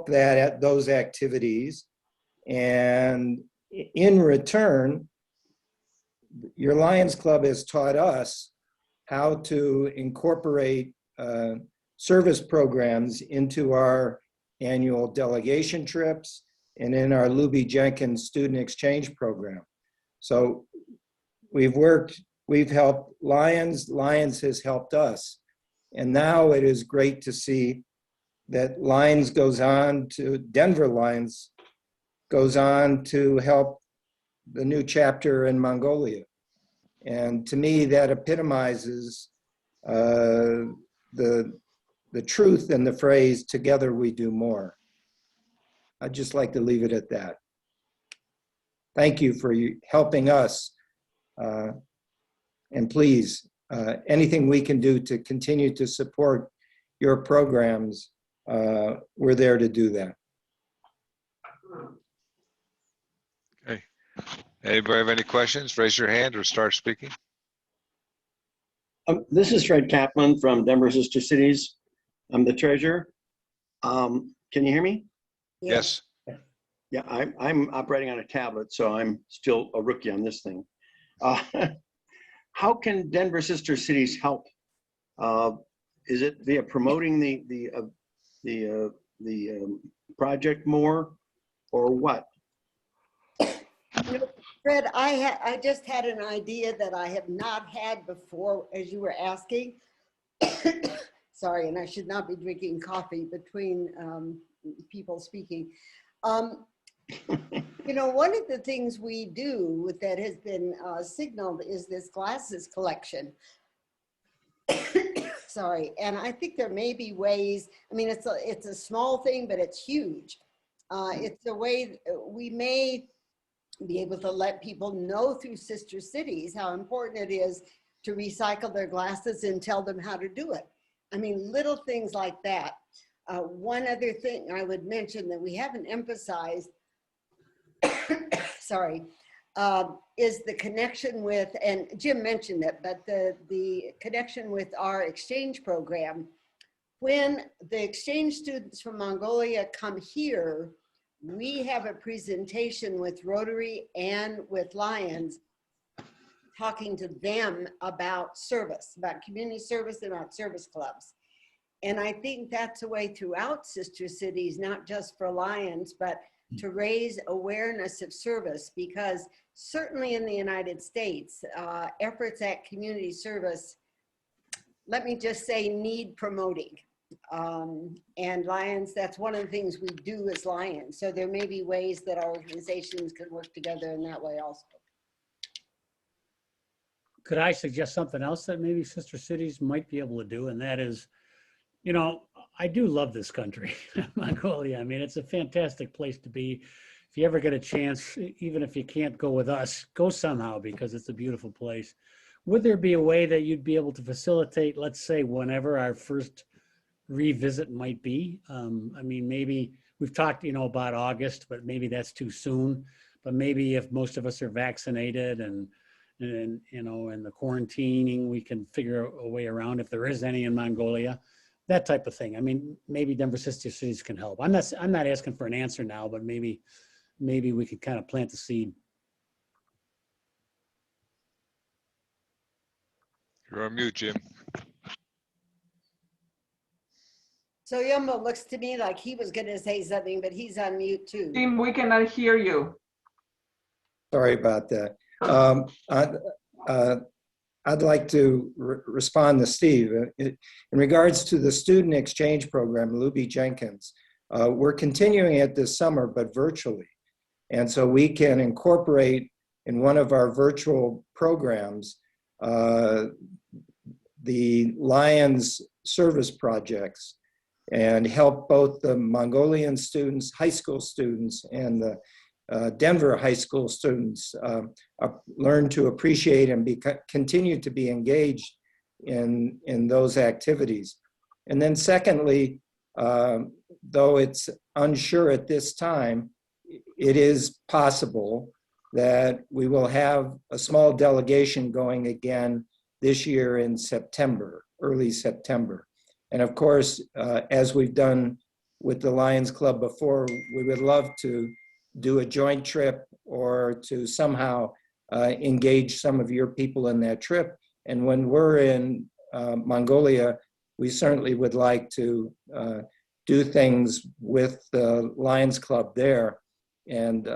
those activities, and in return, your Lions Club has taught us how to incorporate service programs into our annual delegation trips and in our Luby Jenkins student exchange program. So we've helped Lions has helped us. And now it is great to see that Denver Lions goes on to help the new chapter in Mongolia. And to me, that epitomizes the truth in the phrase, "Together we do more." I'd just like to leave it at that. Thank you for helping us. And please, anything we can do to continue to support your programs, we're there to do that. Okay. Anybody have any questions? Raise your hand or start speaking. This is Fred Kaplan from Denver Sister Cities. I'm the treasurer. Can you hear me? Yes. Yeah, I'm operating on a tablet, so I'm still a rookie on this thing. How can Denver Sister Cities help? Is it via promoting the project more, or what? Fred, I just had an idea that I have not had before as you were asking. Sorry, and I should not be drinking coffee between people speaking. One of the things we do that has been signaled is this glasses collection. Sorry, and I think there may be ways, I mean, it's a small thing, but it's huge. It's a way we may be able to let people know through sister cities how important it is to recycle their glasses and tell them how to do it. I mean, little things like that. One other thing I would mention that we haven't emphasized, sorry, is the connection with, and Jim mentioned it, but the connection with our exchange program. When the exchange students from Mongolia come here, we have a presentation with Rotary and with Lions talking to them about service, about community service, and about service clubs. And I think that's a way throughout sister cities, not just for Lions, but to raise awareness of service, because certainly in the United States, efforts at community service, let me just say, need promoting. And Lions, that's one of the things we do as Lions. So there may be ways that our organizations could work together in that way also. Could I suggest something else that maybe sister cities might be able to do? And that is, I do love this country, Mongolia. I mean, it's a fantastic place to be. If you ever get a chance, even if you can't go with us, go somehow because it's a beautiful place. Would there be a way that you'd be able to facilitate, let's say, whenever our first revisit might be? I mean, maybe we've talked, about August, but maybe that's too soon. But maybe if most of us are vaccinated and and the quarantining, we can figure a way around if there is any in Mongolia, that type of thing. I mean, maybe Denver sister cities can help. I'm not asking for an answer now, but maybe we could kind of plant the seed. You're on mute, Jim. So Yumbo looks to me like he was going to say something, but he's on mute too. Jim, we cannot hear you. Sorry about that. I'd like to respond to Steve. In regards to the student exchange program, Luby Jenkins, we're continuing it this summer, but virtually. And so we can incorporate in one of our virtual programs the Lions service projects and help both the Mongolian students, high school students, and the Denver high school students learn to appreciate and continue to be engaged in those activities. And then secondly, though it's unsure at this time, it is possible that we will have a small delegation going again this year in September, early September. And of course, as we've done with the Lions Club before, we would love to do a joint trip or to somehow engage some of your people in that trip. And when we're in Mongolia, we certainly would like to do things with the Lions Club there. And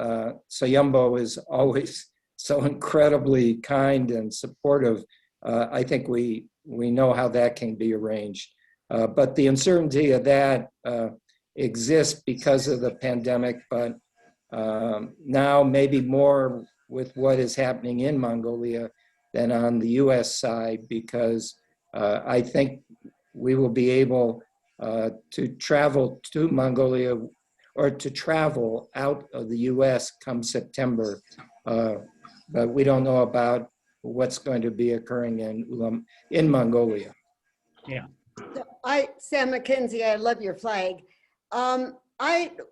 Sayumbo is always so incredibly kind and supportive. I think we know how that can be arranged. But the uncertainty of that exists because of the pandemic, but now maybe more with what is happening in Mongolia than on the US side, because I think we will be able to travel to Mongolia or to travel out of the US come September. But we don't know about what's going to be occurring in Mongolia. Yeah. So Sam McKenzie, I love your flag.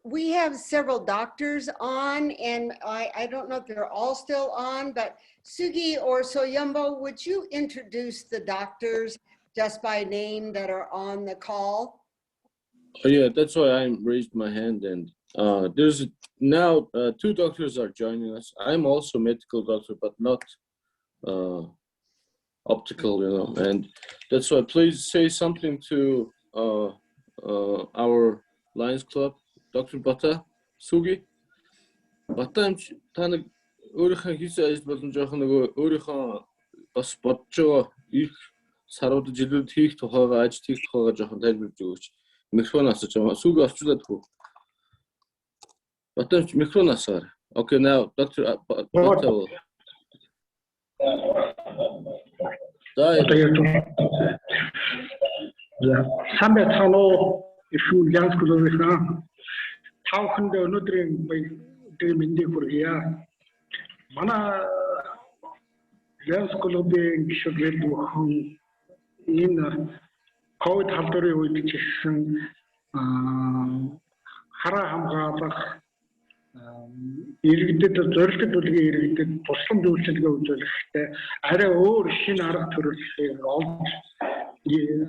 We have several doctors on, and I don't know if they're all still on, but Sugi or Soyumbo, would you introduce the doctors just by name that are on the call? Yeah, that's why I raised my hand. And there's now two doctors are joining us. I'm also a medical doctor, but not optical, and that's why please say something to our Lions Club, Dr. Bata, Sugi. Bata та нэг өөрийнхөө хийсэн ажил болон жоохон нөгөө өөрийнхөө бас бодож байгаа их саруудад жилүүд хийх тухайгаа ажил хийх тухайгаа жоохон тайлбарлаж өгөөч. Микрофон асууж байгаа. Суги орчуулад хөө. Bata микрофон асуугаар. Okay, now Dr. Bata will. Сайн байцгаана уу? Эсвэл Lions Club-ийн тавханд өнөөдрийн баярын мэндийг хүргье. Манай Lions Club-ийн гишүүд бүхэн энэ ковид халдварын үед ч гэсэн хараа хамгаалах иргэдэд зорилттой бүлгийн иргэдэд тусламж үйлчилгээ үзүүлэхдээ арай өөр шинэ арга төрөлийг олж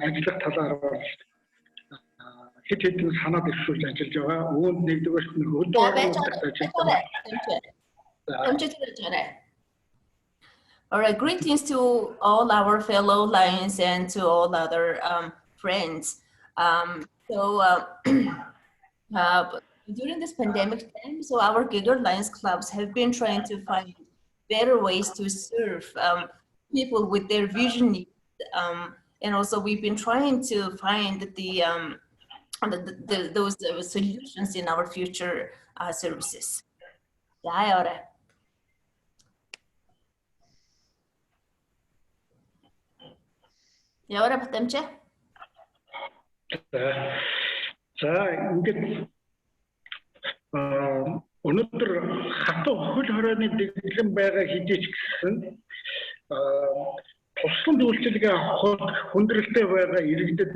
ажиллах талаар болж хэд хэдэн санаад ирсүүлж ажиллаж байгаа. Үүнд нэгдүгээр нь All right, greetings to all our fellow Lions and to all other friends. During this pandemic time, so our Gegee Lions clubs have been trying to find better ways to serve people with their vision needs. And also we've been trying to find those solutions in our future services. За ингээд өнөөдөр хатуу хөл хорионы дэглэм байгаа хэдий ч гэсэн туслан үйлчилгээ авахд хүндрэлтэй байгаа иргэдэд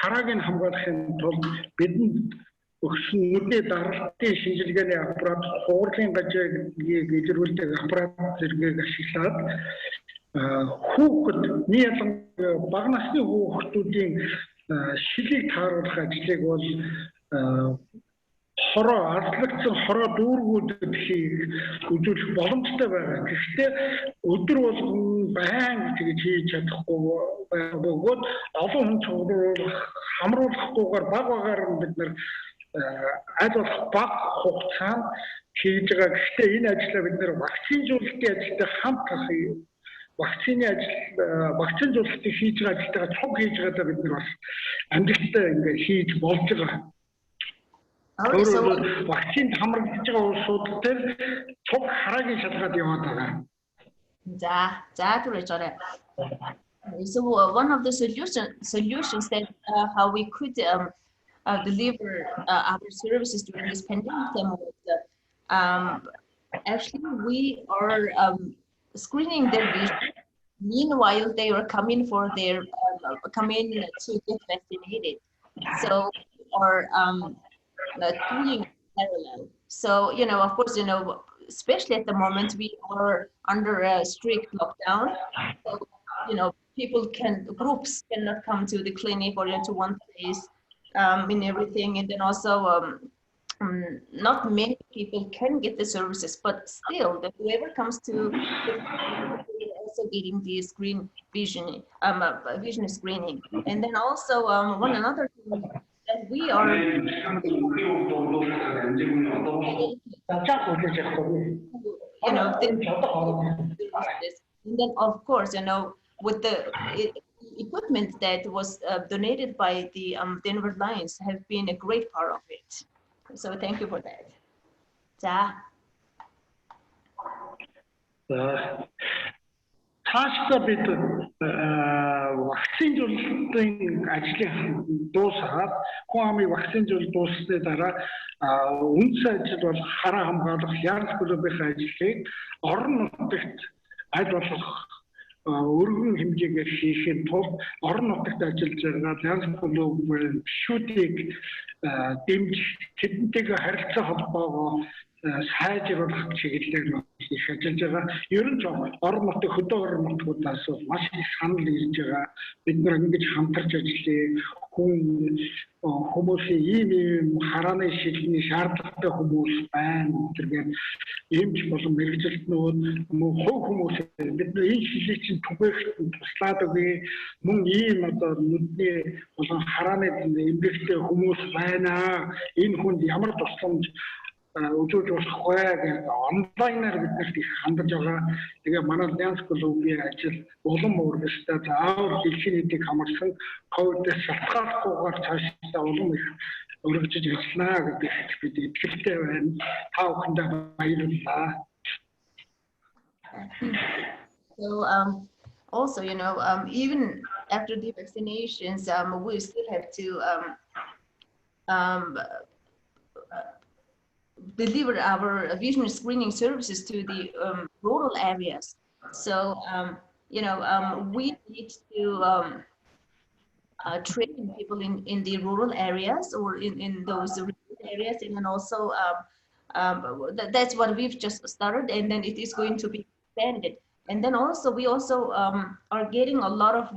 харааг нь хамгаалахын тулд бидэнд өгсөн нүдний даралтын шинжилгээний аппарат, хуурлын гажиг илрүүлдэг аппарат зэргийг ашиглаад хүүхэд бага насны хүүхдүүдийн шилийг тааруулах ажлыг бол ардлагдсан хороо дүүргүүдэд үзүүлэх боломжтой байгаа. Гэхдээ өдөр болгон байнга тэгж хийж чадахгүй бөгөөд олон хүн цуглуулах, хамруулахгүйгээр багаар бид нар аль болох бага хугацаанд хийж байгаа. Гэхдээ энэ ажлаа бид нар вакцинжуулалтын ажилтай хамт вакцинжуулалтыг хийж байгаа ажилтайгаа цуг хийж байгаадаа бид нар бас амжилттай ингээ хийж болж байгаа. Вакцинд хамрагдаж байгаа улсууд дээр цуг хараагийн шалгаад яваад байгаа. За түрэж байгаа. So one of the solutions that how we could deliver our services during this pandemic time was actually we are screening their vision. Meanwhile, they are coming to get vaccinated. So or doing parallel. So of course, especially at the moment we are under a strict lockdown. So groups cannot come to the clinic or to one place in everything, and then also not many people can get the services, but still whoever comes to also getting the vision screening. And then also one another thing that we are and then of course with the equipment that was donated by the Denver Lions have been a great part of it. So thank you for that. Цаашдаа бид вакцинжуулалтын ажлыг дуусгаад хүн амын вакцинжуул дуусны дараа үндс ажил бол хараа хамгаалах яарч клубын ажлыг орон нутагт аль болох өргөн хэмжээгээр хийхэд тулд орон нутагт ажиллаж байгаа яарч клуб шүүдийг дэмжих тэднтэйгээ харилцаа холбоогоо сайжруулах чиглэлээр их ажиллаж байгаа. Ер нь орон нутгийн хөдөө орон нутгуудаас маш их санал ирж байгаа. Бид нар ингэж хамтарч ажиллая. Хүмүүсийн ийм харааны шилжний шаардлагатай хүмүүс байна. Тэргээр эмч болон мэрэгжилтнүүд мөн хувь хүмүүс бид нар энэ шилжийг чинь түгээхэд туслаад өгье. Мөн ийм нүдний болон харааны эмгэгтэй хүмүүс байна. Энэ хүнд ямар тусламж үзүүлж болохгүй гэдэг онлайнаар биднэрт их хандаж байгаа. Тэгээ манай Lions клубын ажил улам өргөстэй заавал дэлхийн нийтийг хамарсан ковидээс шалтгааллахгүйгээр цаашдаа улам их өргөжж ажиллана гэдэгт бид итгэлтэй байна. Та бүхэндээ баярлалаа. So also even after the vaccinations we still have to deliver our vision screening services to the rural areas. So we need to train people in the rural areas or in those areas, and then also that's what we've just started, and then it is going to be expanded. And then also we also are getting a lot of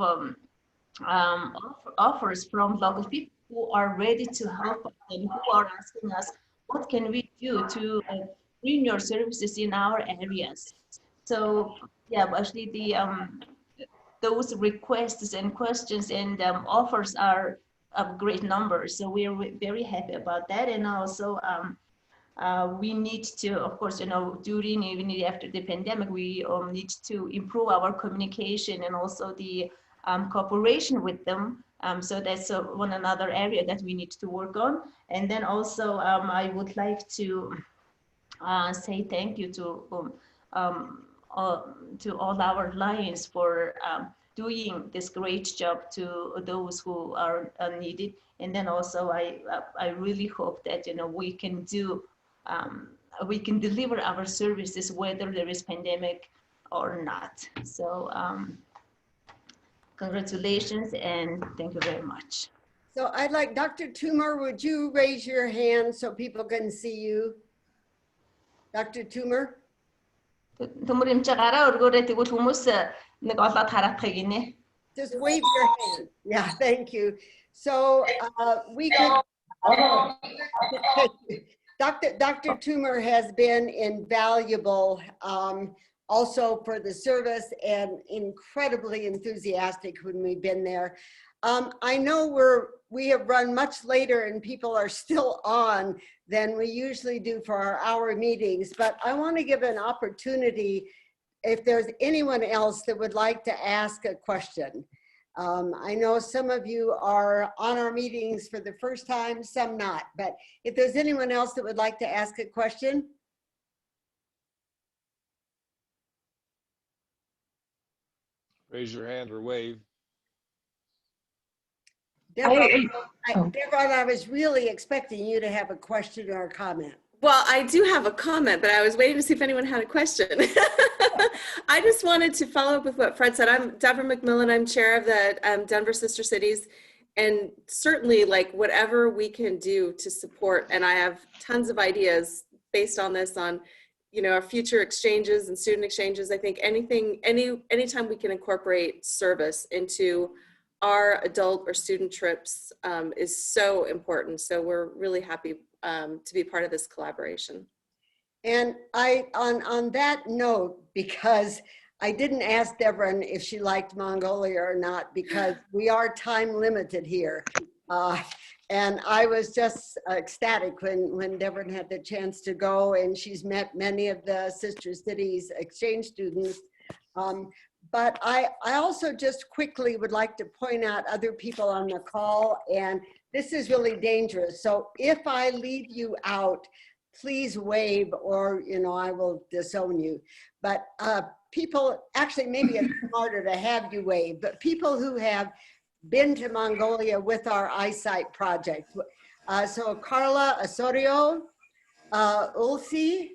offers from local people who are ready to help us and who are asking us, what can we do to bring your services in our areas? So yeah, actually those requests and questions and offers are of great numbers. So we are very happy about that. And also we need to, of course, during even after the pandemic, we need to improve our communication and also the cooperation with them. So that's one another area that we need to work on. And then also I would like to say thank you to all our Lions for doing this great job to those who are needed. And then also I really hope that, you know, we can do, we can deliver our services whether there is pandemic or not. So congratulations and thank you very much. So I'd like Dr. Toomer, would you raise your hand so people can see you? Dr. Toomer? Төмөр эмчээрээ өргөөрэй тэгвэл хүмүүс нэг олоод хараадахыг гинэ. Just wave your hand. Yeah, thank you. So we could, Dr. Toomer has been invaluable also for the service and incredibly enthusiastic when we've been there. I know we have run much later and people are still on than we usually do for our hour meetings, but I want to give an opportunity if there's anyone else that would like to ask a question. I know some of you are on our meetings for the first time, some not, but if there's anyone else that would like to ask a question. Raise your hand or wave. Deborah, I was really expecting you to have a question or a comment. Well, I do have a comment, but I was waiting to see if anyone had a question. I just wanted to follow up with what Fred said. I'm Deborah McMillan. I'm chair of the Denver Sister Cities, and certainly like whatever we can do to support, and I have tons of ideas based on this, on, you know, our future exchanges and student exchanges. I think anytime we can incorporate service into our adult or student trips is so important. So we're really happy to be part of this collaboration. And on that note, because I didn't ask Deborah if she liked Mongolia or not, because we are time limited here. And I was just ecstatic when Deborah had the chance to go, and she's met many of the Sister Cities exchange students. But I also just quickly would like to point out other people on the call, and this is really dangerous. So if I leave you out, please wave, or, you know, I will disown you. But people, actually maybe it's smarter to have you wave, but people who have been to Mongolia with our eyesight project. So Carla Osorio, Ulsi,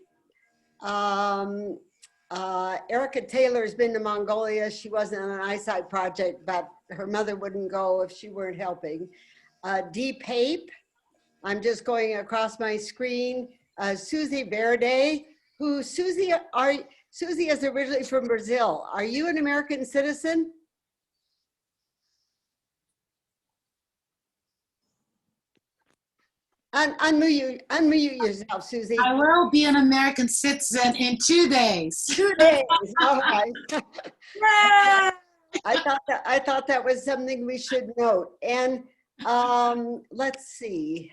Erica Taylor has been to Mongolia. She wasn't on an eyesight project, but her mother wouldn't go if she weren't helping. Dee Pape, I'm just going across my screen. Susie Verde, who Susie is originally from Brazil. Are you an American citizen? Unmute yourself, Susie. I will be an American citizen in 2 days. 2 days, all right. I thought that was something we should note. And let's see,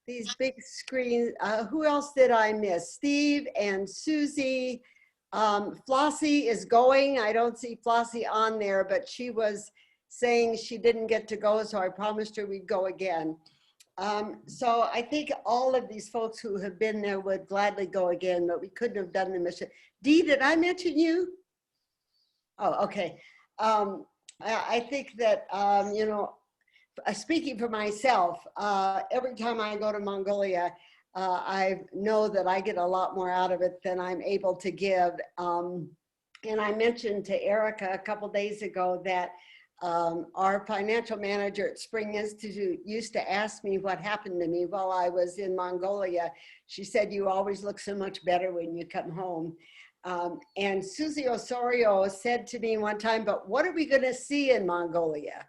these big screens, who else did I miss? Steve and Susie. Flossie is going. I don't see Flossie on there, but she was saying she didn't get to go, so I promised her we'd go again. So I think all of these folks who have been there would gladly go again, but we couldn't have done the mission. Dee, did I mention you? Oh, okay. I think that, you know, speaking for myself, every time I go to Mongolia, I know that I get a lot more out of it than I'm able to give. And I mentioned to Erica a couple days ago that our financial manager at Spring Institute used to ask me what happened to me while I was in Mongolia. She said, "You always look so much better when you come home." And Susie Osorio said to me one time, "But what are we going to see in Mongolia?"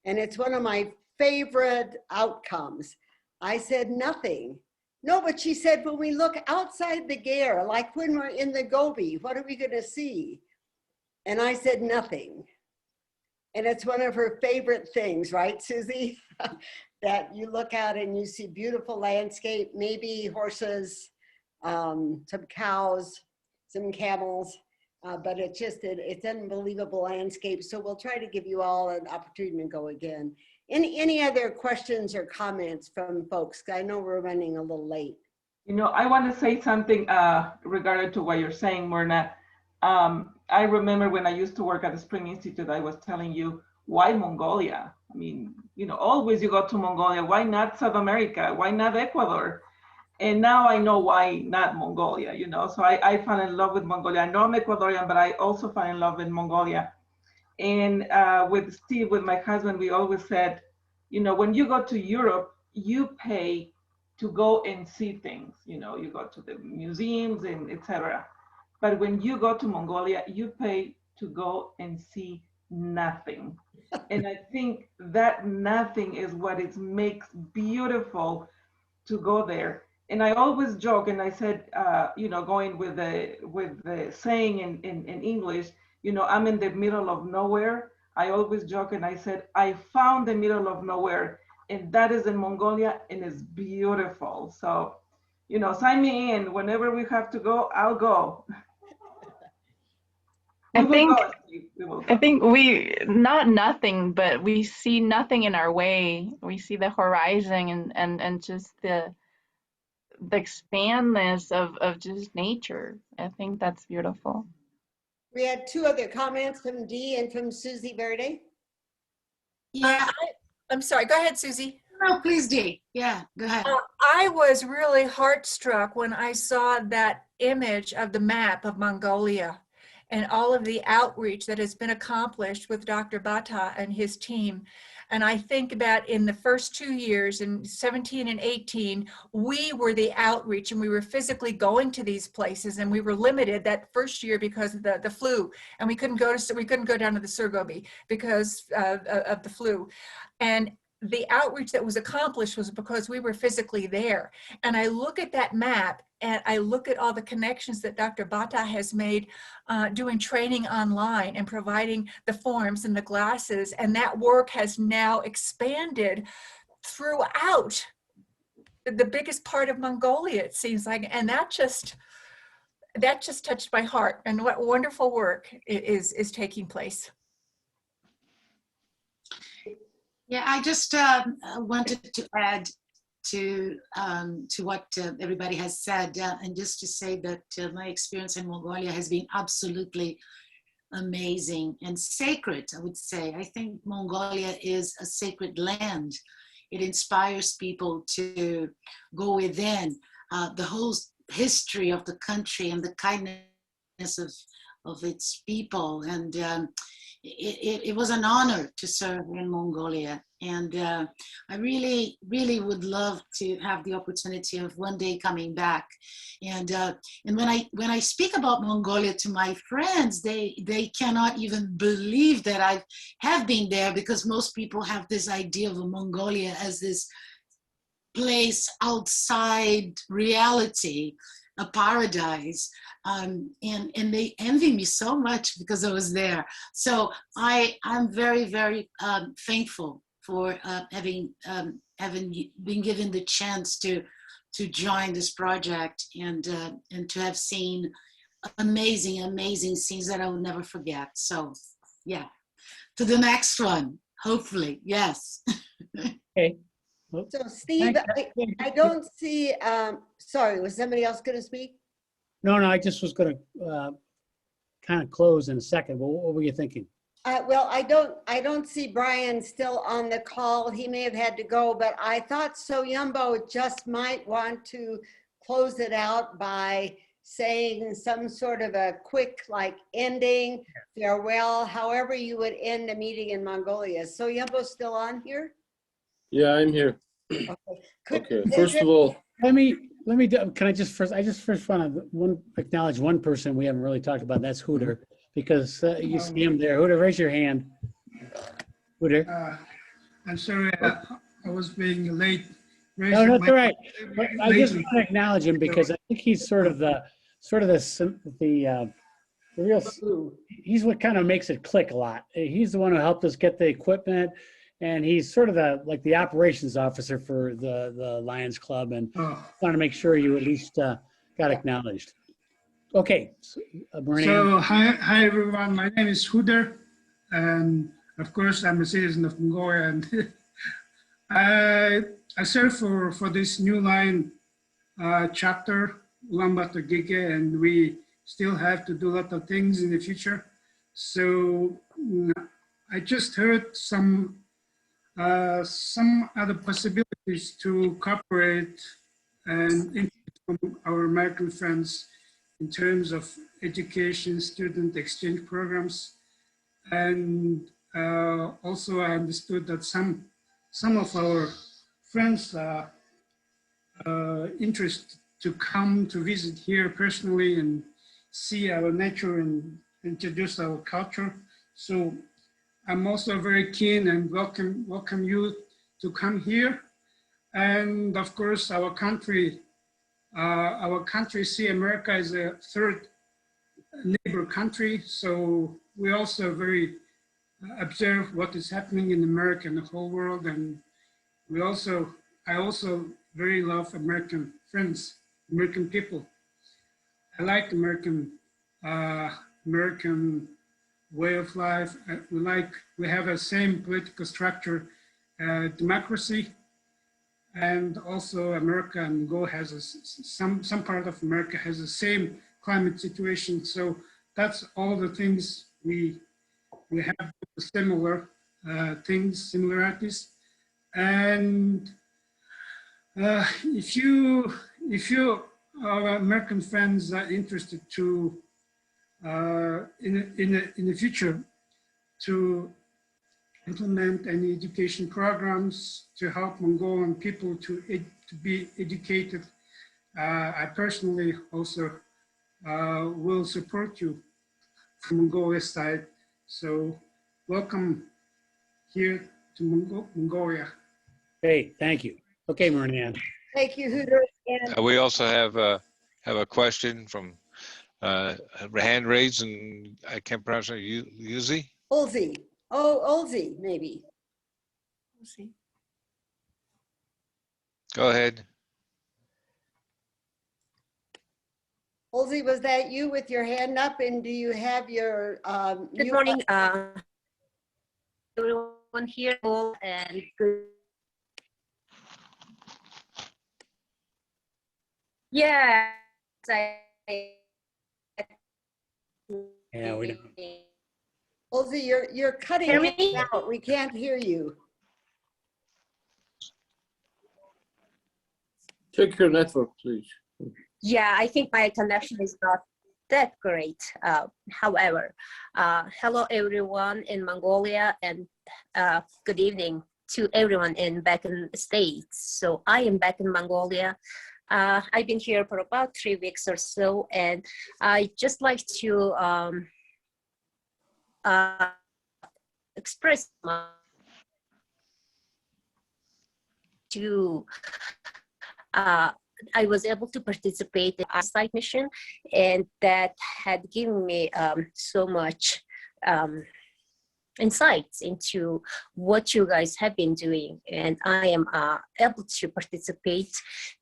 And it's one of my favorite outcomes. I said, "Nothing." No, but she said, "When we look outside the Gare, like when we're in the Gobi, what are we going to see?" And I said, "Nothing." And it's one of her favorite things, right, Susie? That you look out and you see beautiful landscape, maybe horses, some cows, some camels, but it's unbelievable landscape. So we'll try to give you all an opportunity to go again. Any other questions or comments from folks? I know we're running a little late. You know, I want to say something regarding to what you're saying, Myrna. I remember when I used to work at the Spring Institute, I was telling you, why Mongolia? I mean, always you go to Mongolia. Why not South America? Why not Ecuador? And now I know why not Mongolia, So I fell in love with Mongolia. I know I'm Ecuadorian, but I also fell in love with Mongolia. And with Steve, with my husband, we always said, when you go to Europe, you pay to go and see things. You go to the museums and etc. But when you go to Mongolia, you pay to go and see nothing. And I think that nothing is what it makes beautiful to go there. And I always joke, and I said, going with the saying in English, I'm in the middle of nowhere. I always joke, and I said, I found the middle of nowhere, and that is in Mongolia, and it's beautiful. So, sign me in. Whenever we have to go, I'll go. I think we not nothing, but we see nothing in our way. We see the horizon and just the expandness of just nature. I think that's beautiful. We had two other comments from Dee and from Susie Verde. Yeah, I'm sorry. Go ahead, Susie. No, please, Dee. Yeah, go ahead. I was really heartstruck when I saw that image of the map of Mongolia and all of the outreach that has been accomplished with Dr. Bata and his team. And I think about in the first 2 years, in 17 and 18, we were the outreach and we were physically going to these places, and we were limited that first year because of the flu, and we couldn't go down to the Surgobi because of the flu. And the outreach that was accomplished was because we were physically there. And I look at that map and I look at all the connections that Dr. Bata has made doing training online and providing the forms and the glasses. And that work has now expanded throughout the biggest part of Mongolia, it seems like. And that just touched my heart. And what wonderful work is taking place. Yeah, I just wanted to add to what everybody has said, and just to say that my experience in Mongolia has been absolutely amazing and sacred, I would say. I think Mongolia is a sacred land. It inspires people to go within the whole history of the country and the kindness of its people. And it was an honor to serve in Mongolia. And I really, really would love to have the opportunity of one day coming back. And when I speak about Mongolia to my friends, they cannot even believe that I have been there, because most people have this idea of Mongolia as this place outside reality, a paradise. And they envy me so much because I was there. So I'm very, very thankful for having been given the chance to join this project and to have seen amazing scenes that I will never forget. So yeah, to the next one, hopefully. Yes. Okay. So Steve, I don't see, sorry, was somebody else going to speak? No, I just was going to kind of close in a second. What were you thinking? Well, I don't see Brian still on the call. He may have had to go, but I thought Soyumbo just might want to close it out by saying some sort of a quick ending, farewell, however you would end a meeting in Mongolia. Soyumbo still on here? Yeah, I'm here. Okay. First of all, let me can I just first want to acknowledge one person we haven't really talked about. That's Hooter, because you see him there. Hooter, raise your hand. Hooter. I'm sorry, I was being late. No, that's all right. But I just want to acknowledge him because I think he's sort of the real. He's what kind of makes it click a lot. He's the one who helped us get the equipment. And he's sort of the operations officer for the Lions Club, and want to make sure you at least got acknowledged. Okay, so hi everyone. My name is Hooter, and of course I'm a citizen of Mongolia, and I serve for this new line chapter, Ulaanbaatar Gegee, and we still have to do a lot of things in the future. So I just heard some other possibilities to cooperate and from our American friends in terms of education, student exchange programs. And also I understood that some of our friends are interested to come to visit here personally and see our nature and introduce our culture. So I'm also very keen and welcome you to come here. And of course, our country see America as a third neighbor country. So we also very observe what is happening in America and the whole world. And I also very love American friends, American people. I like American way of life. We have a same political structure, democracy, and also America and Mongolia has some part of America has the same climate situation. So that's all the things we have similar similarities. And if you our American friends are interested to in the future to implement any education programs to help Mongolian people to be educated, I personally also will support you from Mongolia's side. So welcome here to Mongolia. Great, thank you. Okay, Marianne. Thank you, Hooter. And We also have a question from hand raised, and I can't pronounce it. Uzi? Olzi. Oh, Olzi, maybe. Go ahead. Olzi, was that you with your hand up? And do you have your Good morning, everyone here, and good. Yeah, Yeah, we don't. Olzi, you're cutting out. We can't hear you. Check your network, please. Yeah, I think my connection is not that great. However, hello everyone in Mongolia, and good evening to everyone back in the States. So I am back in Mongolia. I've been here for about 3 weeks or so, and I just like to express I was able to participate in the site mission, and that had given me so much insights into what you guys have been doing, and I am able to participate,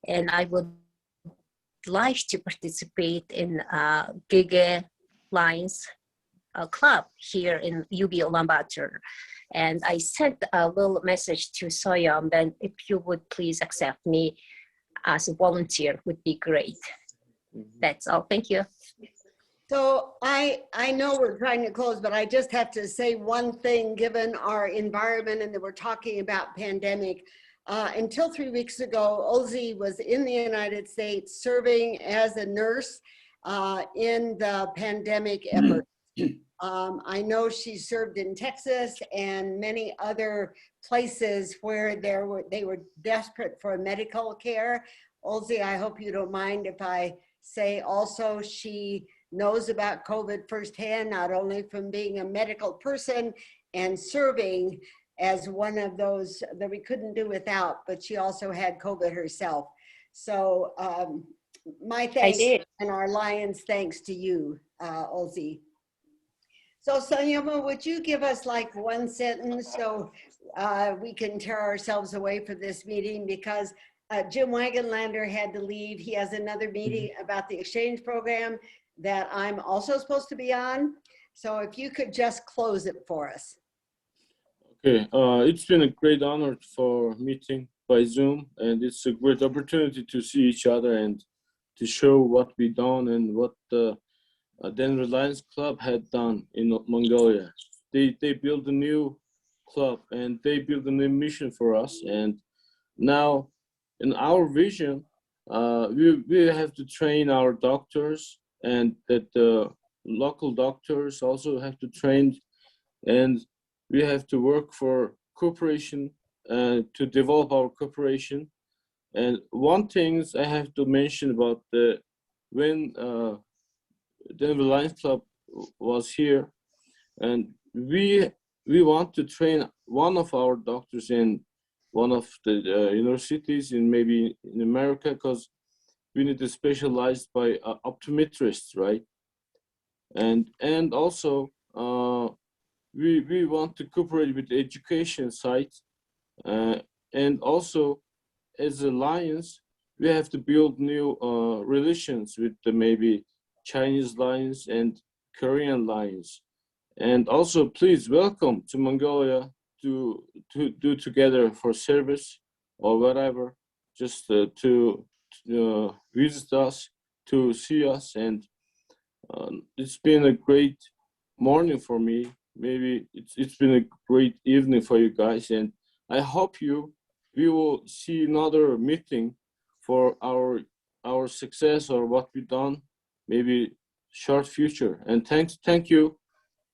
and I would like to participate in Gegee Lions club here in UB Ulaanbaatar. And I sent a little message to Soyam, then if you would please accept me as a volunteer would be great. That's all, thank you. So I know we're trying to close, but I just have to say one thing, given our environment and that we're talking about pandemic. Until 3 weeks ago, Olzi was in the United States serving as a nurse in the pandemic effort. I know she served in Texas and many other places where they were desperate for medical care. Olzi, I hope you don't mind if I say also she knows about COVID firsthand, not only from being a medical person and serving as one of those that we couldn't do without, but she also had COVID herself. So my thanks and our Lions thanks to you, Olzi. So Sanyama, would you give us like one sentence so we can tear ourselves away for this meeting, because Jim Wagenlander had to leave. He has another meeting about the exchange program that I'm also supposed to be on. So if you could just close it for us. Okay, it's been a great honor for meeting by Zoom, and it's a great opportunity to see each other and to show what we've done and what Denver Lions Club had done in Mongolia. They built a new club and they built a new mission for us. And now in our vision, we have to train our doctors, and that the local doctors also have to train, and we have to work for cooperation to develop our cooperation. And one thing I have to mention about when Denver Lions Club was here, and we want to train one of our doctors in one of the universities in maybe in America, because we need to specialize by optometrists, right? And also we want to cooperate with the education side, and also as a Lions, we have to build new relations with the maybe Chinese Lions and Korean Lions. And also, please welcome to Mongolia to do together for service or whatever, just to visit us, to see us. And it's been a great morning for me. Maybe it's been a great evening for you guys. And I hope we will see another meeting for our success or what we've done, maybe short future. And thank you.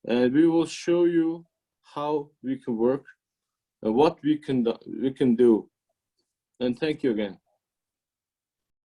And we will show you how we can work and what we can do. And thank you again.